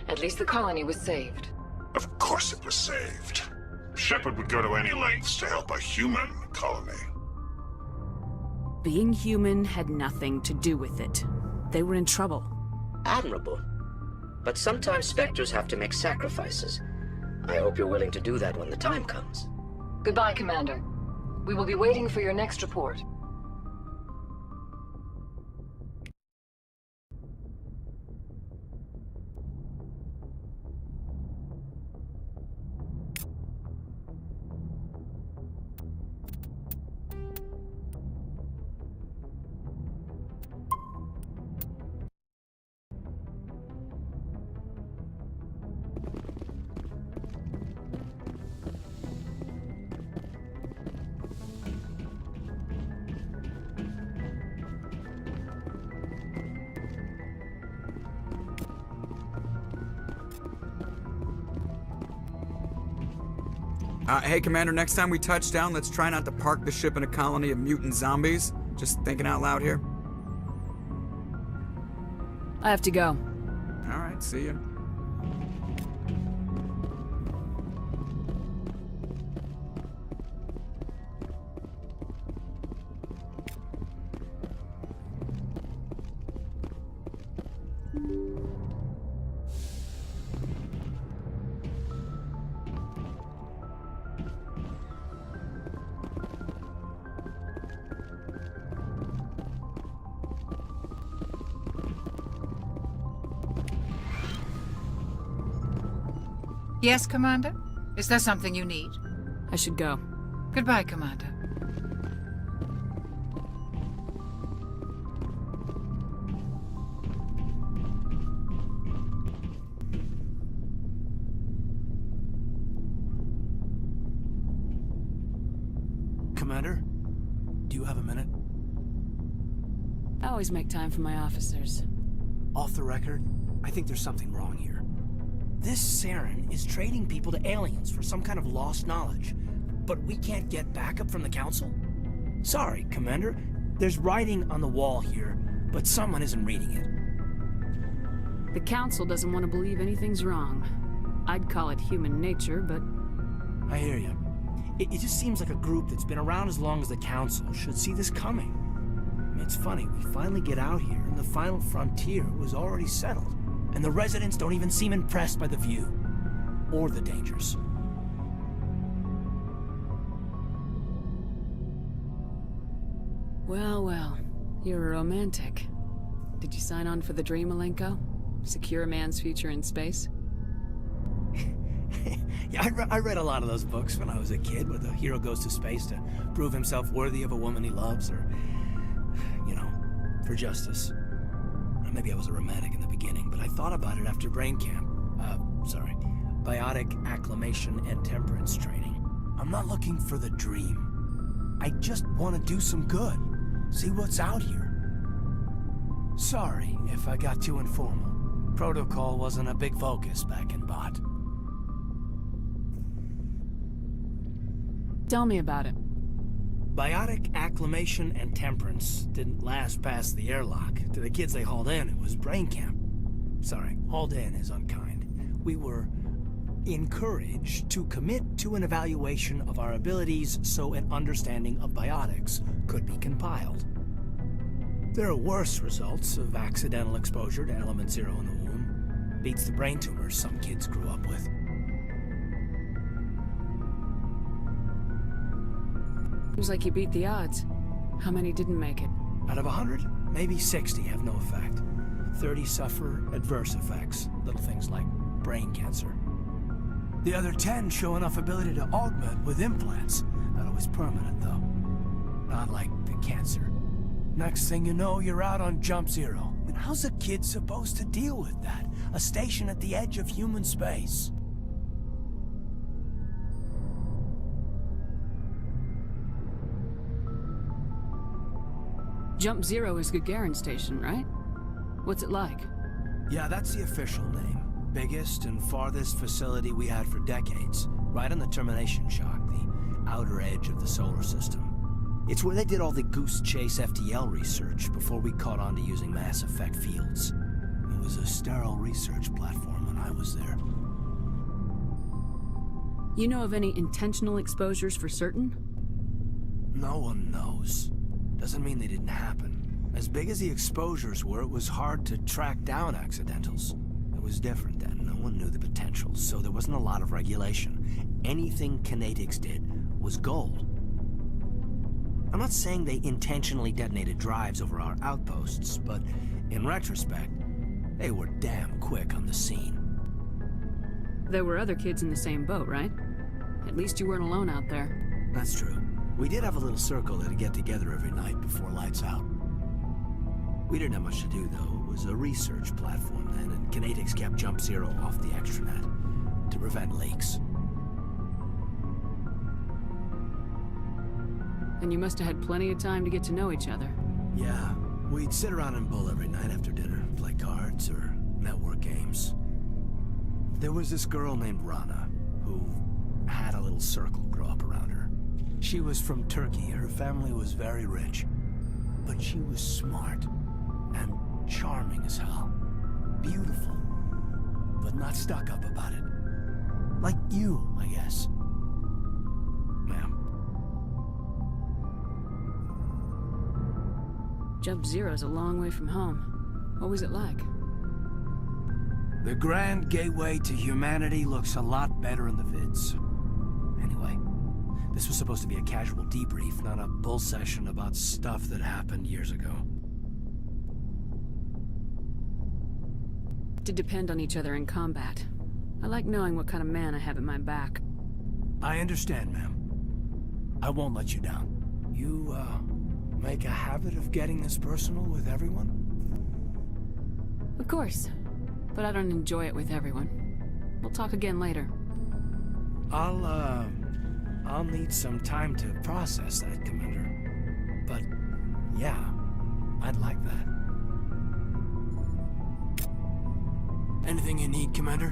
Speaker 15: At least the colony was saved.
Speaker 1: Of course it was saved. Shepard would go to any lengths to help a human colony.
Speaker 3: Being human had nothing to do with it. They were in trouble.
Speaker 16: Admirable. But sometimes Spectres have to make sacrifices. I hope you're willing to do that when the time comes.
Speaker 15: Goodbye, Commander. We will be waiting for your next report.
Speaker 14: Hey, Commander, next time we touch down, let's try not to park the ship in a colony of mutant zombies. Just thinking out loud here.
Speaker 3: I have to go.
Speaker 14: All right, see ya.
Speaker 17: Yes, Commander? Is there something you need?
Speaker 3: I should go.
Speaker 17: Goodbye, Commander.
Speaker 11: Commander? Do you have a minute?
Speaker 3: I always make time for my officers.
Speaker 11: Off the record, I think there's something wrong here. This Saren is trading people to aliens for some kind of lost knowledge. But we can't get backup from the Council? Sorry, Commander. There's writing on the wall here, but someone isn't reading it.
Speaker 3: The Council doesn't want to believe anything's wrong. I'd call it human nature, but...
Speaker 11: I hear you. It just seems like a group that's been around as long as the Council should see this coming. I mean, it's funny, we finally get out here, and the final frontier was already settled. And the residents don't even seem impressed by the view. Or the dangers.
Speaker 3: Well, well. You're a romantic. Did you sign on for the dream, Malenko? Secure a man's future in space?
Speaker 11: Yeah, I read a lot of those books when I was a kid, where the hero goes to space to prove himself worthy of a woman he loves, or, you know, for justice. Or maybe I was a romantic in the beginning, but I thought about it after brain camp. Biotic acclimation and temperance training. I'm not looking for the dream. I just want to do some good. See what's out here. Sorry if I got too informal. Protocol wasn't a big focus back in Bot.
Speaker 3: Tell me about it.
Speaker 11: Biotic acclimation and temperance didn't last past the airlock. To the kids they hauled in, it was brain camp. Sorry, hauled in is unkind. We were encouraged to commit to an evaluation of our abilities so an understanding of biotics could be compiled. There are worse results of accidental exposure to Element Zero in the womb. Beats the brain tumors some kids grew up with.
Speaker 3: Seems like you beat the odds. How many didn't make it?
Speaker 11: Out of 100, maybe 60 have no effect. 30 suffer adverse effects, little things like brain cancer. The other 10 show enough ability to augment with implants. Not always permanent, though. Not like the cancer. Next thing you know, you're out on Jump Zero. And how's a kid supposed to deal with that? A station at the edge of human space.
Speaker 3: Jump Zero is Gagarin Station, right? What's it like?
Speaker 11: Yeah, that's the official name. Biggest and farthest facility we had for decades. Right on the termination shock, the outer edge of the solar system. It's where they did all the Goose Chase FTL research before we caught on to using mass effect fields. It was a sterile research platform when I was there.
Speaker 3: You know of any intentional exposures for certain?
Speaker 11: No one knows. Doesn't mean they didn't happen. As big as the exposures were, it was hard to track down accidentals. It was different then. No one knew the potential, so there wasn't a lot of regulation. Anything Kinetics did was gold. I'm not saying they intentionally detonated drives over our outposts, but in retrospect, they were damn quick on the scene.
Speaker 3: There were other kids in the same boat, right? At least you weren't alone out there.
Speaker 11: That's true. We did have a little circle that'd get together every night before lights out. We didn't have much to do, though. It was a research platform then, and Kinetics kept Jump Zero off the extranet to prevent leaks.
Speaker 3: And you must have had plenty of time to get to know each other.
Speaker 11: Yeah, we'd sit around and bull every night after dinner, play cards or network games. There was this girl named Rana, who had a little circle grow up around her. She was from Turkey. Her family was very rich. But she was smart and charming as hell. Beautiful, but not stuck up about it. Like you, I guess. Ma'am.
Speaker 3: Jump Zero's a long way from home. What was it like?
Speaker 11: The grand gateway to humanity looks a lot better in the vids. Anyway, this was supposed to be a casual debrief, not a bull session about stuff that happened years ago.
Speaker 3: To depend on each other in combat. I like knowing what kind of man I have at my back.
Speaker 11: I understand, ma'am. I won't let you down. You, make a habit of getting this personal with everyone?
Speaker 3: Of course. But I don't enjoy it with everyone. We'll talk again later.
Speaker 11: I'll need some time to process that, Commander. But, yeah, I'd like that. Anything you need, Commander?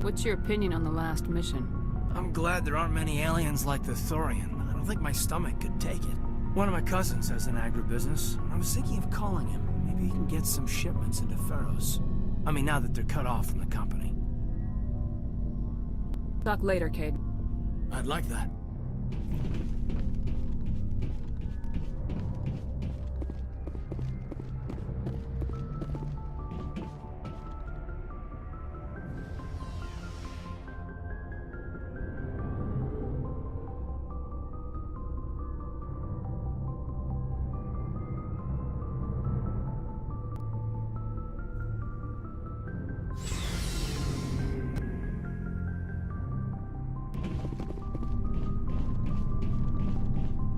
Speaker 3: What's your opinion on the last mission?
Speaker 11: I'm glad there aren't many aliens like the Thorian. I don't think my stomach could take it. One of my cousins has an agribusiness. I was thinking of calling him. Maybe he can get some shipments into Pharaohs. I mean, now that they're cut off from the company.
Speaker 3: Talk later, Cade.
Speaker 11: I'd like that.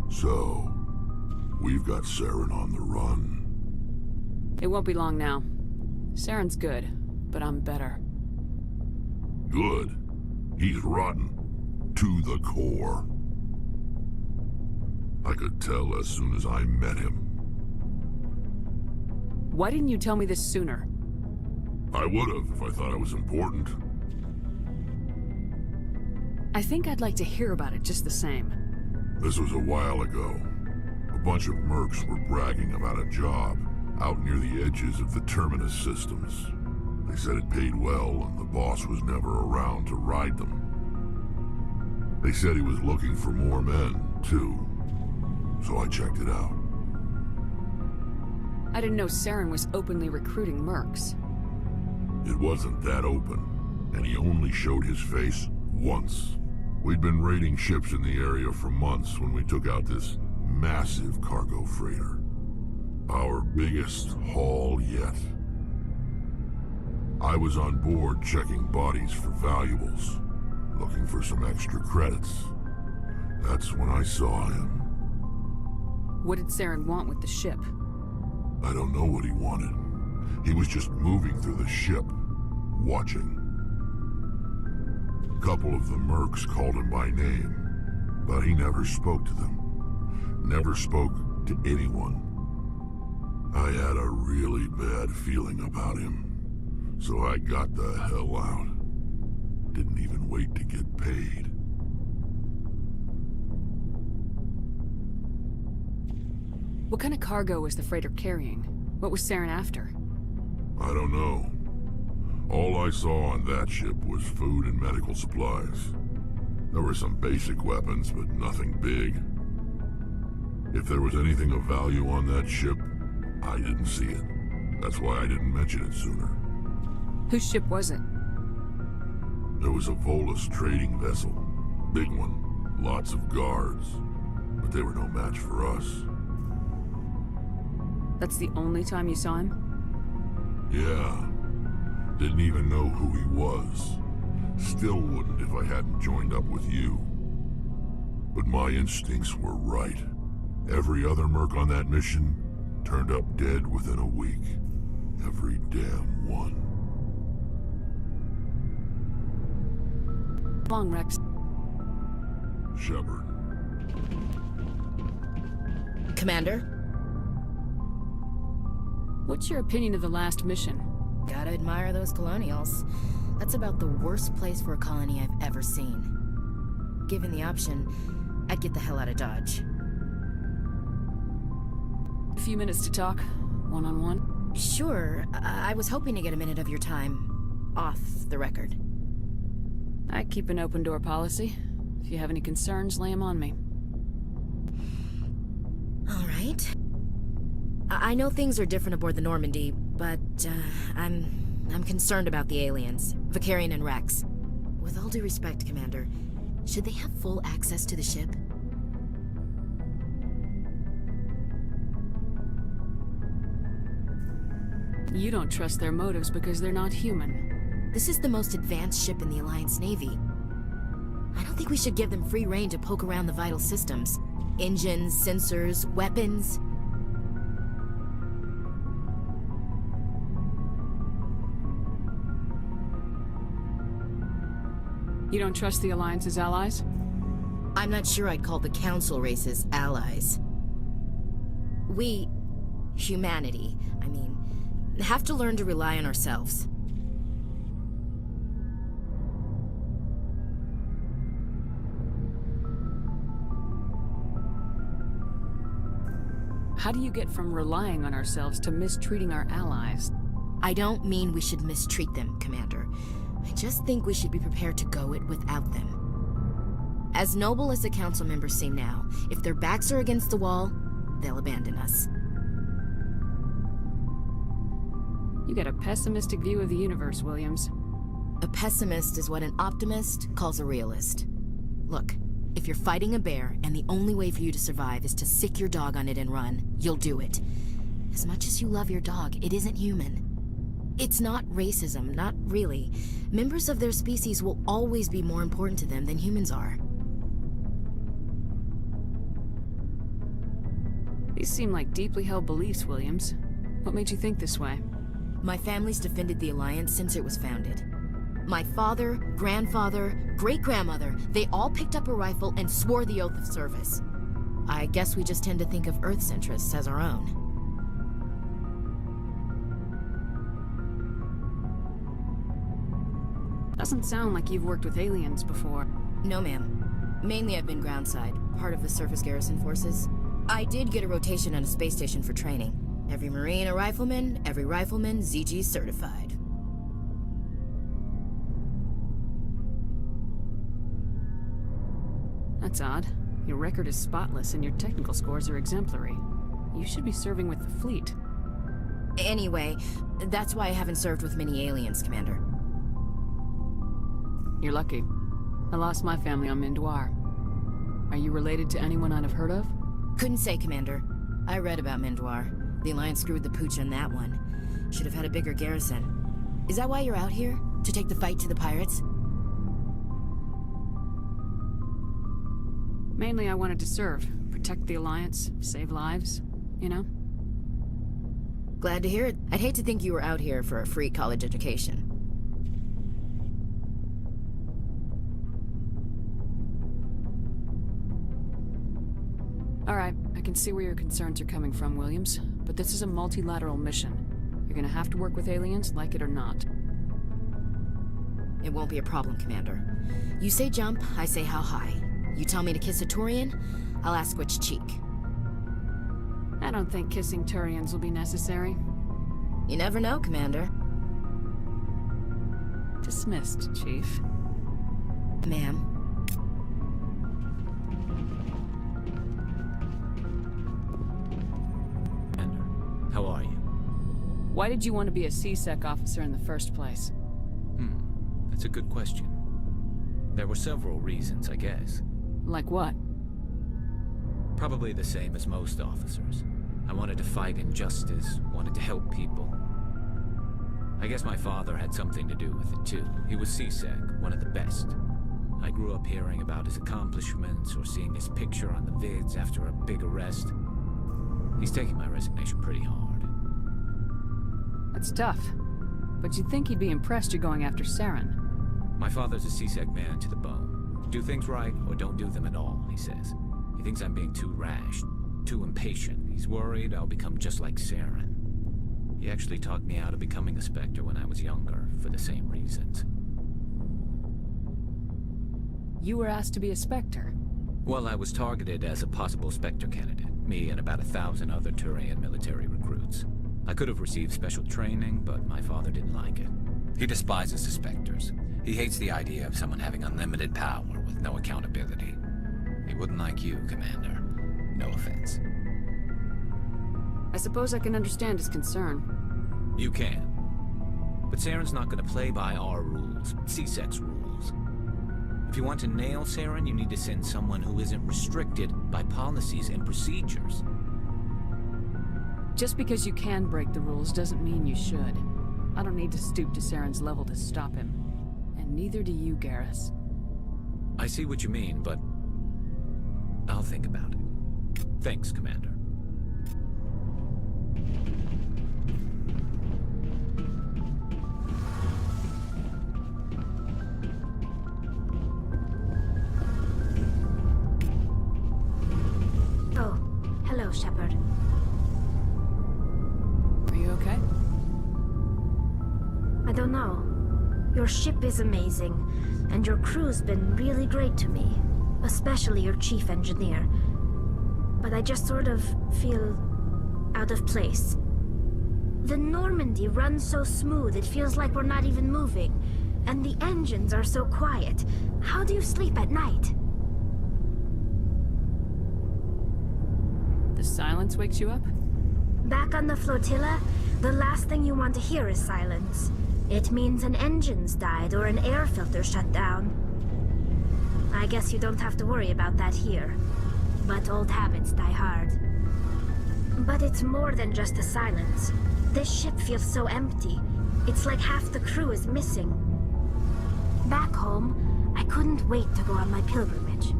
Speaker 1: So, we've got Saren on the run.
Speaker 3: It won't be long now. Saren's good, but I'm better.
Speaker 1: Good. He's rotten. To the core. I could tell as soon as I met him.
Speaker 3: Why didn't you tell me this sooner?
Speaker 1: I would've if I thought it was important.
Speaker 3: I think I'd like to hear about it just the same.
Speaker 1: This was a while ago. A bunch of mercs were bragging about a job. out near the edges of the Terminus systems. They said it paid well, and the boss was never around to ride them. They said he was looking for more men, too. So I checked it out.
Speaker 3: I didn't know Saren was openly recruiting mercs.
Speaker 1: It wasn't that open, and he only showed his face once. We'd been raiding ships in the area for months when we took out this massive cargo freighter. Our biggest haul yet. I was on board checking bodies for valuables, looking for some extra credits. That's when I saw him.
Speaker 3: What did Saren want with the ship?
Speaker 1: I don't know what he wanted. He was just moving through the ship, watching. A couple of the mercs called him by name, but he never spoke to them. Never spoke to anyone. I had a really bad feeling about him, so I got the hell out. Didn't even wait to get paid.
Speaker 3: What kind of cargo was the freighter carrying? What was Saren after?
Speaker 1: I don't know. All I saw on that ship was food and medical supplies. There were some basic weapons, but nothing big. If there was anything of value on that ship, I didn't see it. That's why I didn't mention it sooner.
Speaker 3: Whose ship was it?
Speaker 1: There was a Volus trading vessel. Big one. Lots of guards. But they were no match for us.
Speaker 3: That's the only time you saw him?
Speaker 1: Yeah. Didn't even know who he was. Still wouldn't if I hadn't joined up with you. But my instincts were right. Every other merc on that mission turned up dead within a week. Every damn one.
Speaker 3: Long, Rex.
Speaker 1: Shepard.
Speaker 13: Commander?
Speaker 3: What's your opinion of the last mission?
Speaker 13: Gotta admire those colonials. That's about the worst place for a colony I've ever seen. Given the option, I'd get the hell out of Dodge.
Speaker 3: A few minutes to talk, one-on-one?
Speaker 13: Sure. I was hoping to get a minute of your time off the record.
Speaker 3: I keep an open door policy. If you have any concerns, lay them on me.
Speaker 13: All right. I know things are different aboard the Normandy, but I'm concerned about the aliens, Vicarian and Rex. With all due respect, Commander, should they have full access to the ship?
Speaker 3: You don't trust their motives because they're not human.
Speaker 13: This is the most advanced ship in the Alliance Navy. I don't think we should give them free rein to poke around the vital systems. Engines, sensors, weapons.
Speaker 3: You don't trust the Alliance's allies?
Speaker 13: I'm not sure I'd call the Council races allies. We, humanity, have to learn to rely on ourselves.
Speaker 3: How do you get from relying on ourselves to mistreating our allies?
Speaker 13: I don't mean we should mistreat them, Commander. I just think we should be prepared to go it without them. As noble as the Council members seem now, if their backs are against the wall, they'll abandon us.
Speaker 3: You got a pessimistic view of the universe, Williams.
Speaker 13: A pessimist is what an optimist calls a realist. Look, if you're fighting a bear and the only way for you to survive is to sick your dog on it and run, you'll do it. As much as you love your dog, it isn't human. It's not racism, not really. Members of their species will always be more important to them than humans are.
Speaker 3: These seem like deeply held beliefs, Williams. What made you think this way?
Speaker 13: My family's defended the Alliance since it was founded. My father, grandfather, great-grandmother, they all picked up a rifle and swore the oath of service. I guess we just tend to think of Earth's interests as our own.
Speaker 3: Doesn't sound like you've worked with aliens before.
Speaker 13: No, ma'am. Mainly I've been groundside, part of the surface garrison forces. I did get a rotation on a space station for training. Every Marine a rifleman, every rifleman ZG certified.
Speaker 3: That's odd. Your record is spotless and your technical scores are exemplary. You should be serving with the fleet.
Speaker 13: Anyway, that's why I haven't served with many aliens, Commander.
Speaker 3: You're lucky. I lost my family on Mindoir. Are you related to anyone I'd have heard of?
Speaker 13: Couldn't say, Commander. I read about Mindoir. The Alliance screwed the pooch on that one. Should have had a bigger garrison. Is that why you're out here? To take the fight to the pirates?
Speaker 3: Mainly I wanted to serve. Protect the Alliance, save lives, you know?
Speaker 13: Glad to hear it. I'd hate to think you were out here for a free college education.
Speaker 3: All right, I can see where your concerns are coming from, Williams. But this is a multilateral mission. You're gonna have to work with aliens, like it or not.
Speaker 13: It won't be a problem, Commander. You say jump, I say how high. You tell me to kiss a Thorian, I'll ask which cheek.
Speaker 3: I don't think kissing Thorians will be necessary.
Speaker 13: You never know, Commander.
Speaker 3: Dismissed, Chief.
Speaker 13: Ma'am.
Speaker 4: How are you?
Speaker 3: Why did you want to be a C-Sec officer in the first place?
Speaker 4: That's a good question. There were several reasons, I guess.
Speaker 3: Like what?
Speaker 4: Probably the same as most officers. I wanted to fight injustice, wanted to help people. I guess my father had something to do with it too. He was C-Sec, one of the best. I grew up hearing about his accomplishments or seeing his picture on the vids after a big arrest. He's taking my resignation pretty hard.
Speaker 3: That's tough. But you'd think he'd be impressed you're going after Saren.
Speaker 4: My father's a C-Sec man to the bone. Do things right or don't do them at all, he says. He thinks I'm being too rash, too impatient. He's worried I'll become just like Saren. He actually talked me out of becoming a Spectre when I was younger, for the same reasons.
Speaker 3: You were asked to be a Spectre?
Speaker 4: Well, I was targeted as a possible Spectre candidate. Me and about 1,000 other Thorian military recruits. I could have received special training, but my father didn't like it. He despises the Spectres. He hates the idea of someone having unlimited power with no accountability. He wouldn't like you, Commander. No offense.
Speaker 3: I suppose I can understand his concern.
Speaker 4: You can. But Saren's not going to play by our rules, C-Sec's rules. If you want to nail Saren, you need to send someone who isn't restricted by policies and procedures.
Speaker 3: Just because you can break the rules doesn't mean you should. I don't need to stoop to Saren's level to stop him. And neither do you, Garrus.
Speaker 4: I see what you mean, but I'll think about it. Thanks, Commander.
Speaker 5: Oh, hello, Shepard.
Speaker 3: Are you okay?
Speaker 5: I don't know. Your ship is amazing, and your crew's been really great to me. Especially your chief engineer. But I just sort of feel out of place. The Normandy runs so smooth it feels like we're not even moving. And the engines are so quiet. How do you sleep at night?
Speaker 3: The silence wakes you up?
Speaker 5: Back on the flotilla, the last thing you want to hear is silence. It means an engine's died or an air filter shut down. I guess you don't have to worry about that here. But old habits die hard. But it's more than just the silence. This ship feels so empty. It's like half the crew is missing. Back home, I couldn't wait to go on my pilgrimage.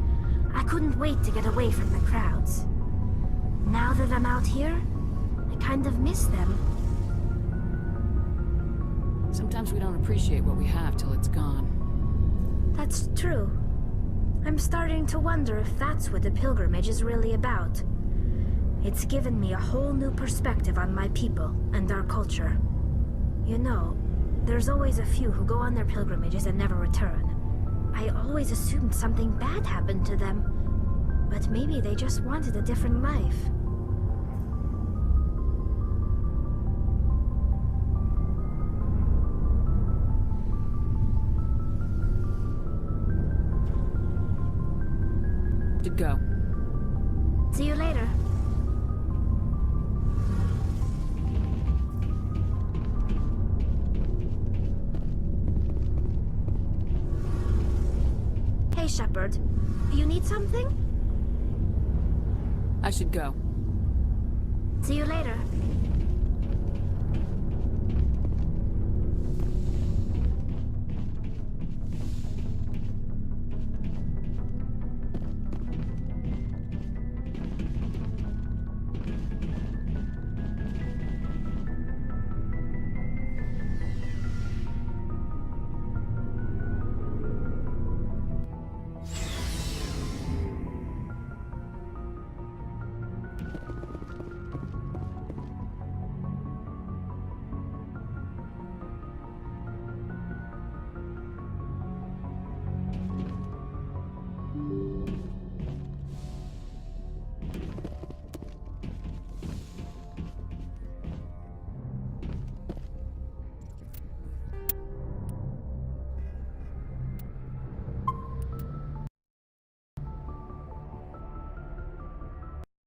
Speaker 5: I couldn't wait to get away from the crowds. Now that I'm out here, I kind of miss them.
Speaker 3: Sometimes we don't appreciate what we have till it's gone.
Speaker 5: That's true. I'm starting to wonder if that's what the pilgrimage is really about. It's given me a whole new perspective on my people and our culture. You know, there's always a few who go on their pilgrimages and never return. I always assumed something bad happened to them. But maybe they just wanted a different life. See you later. Hey, Shepard. You need something?
Speaker 3: I should go.
Speaker 5: See you later.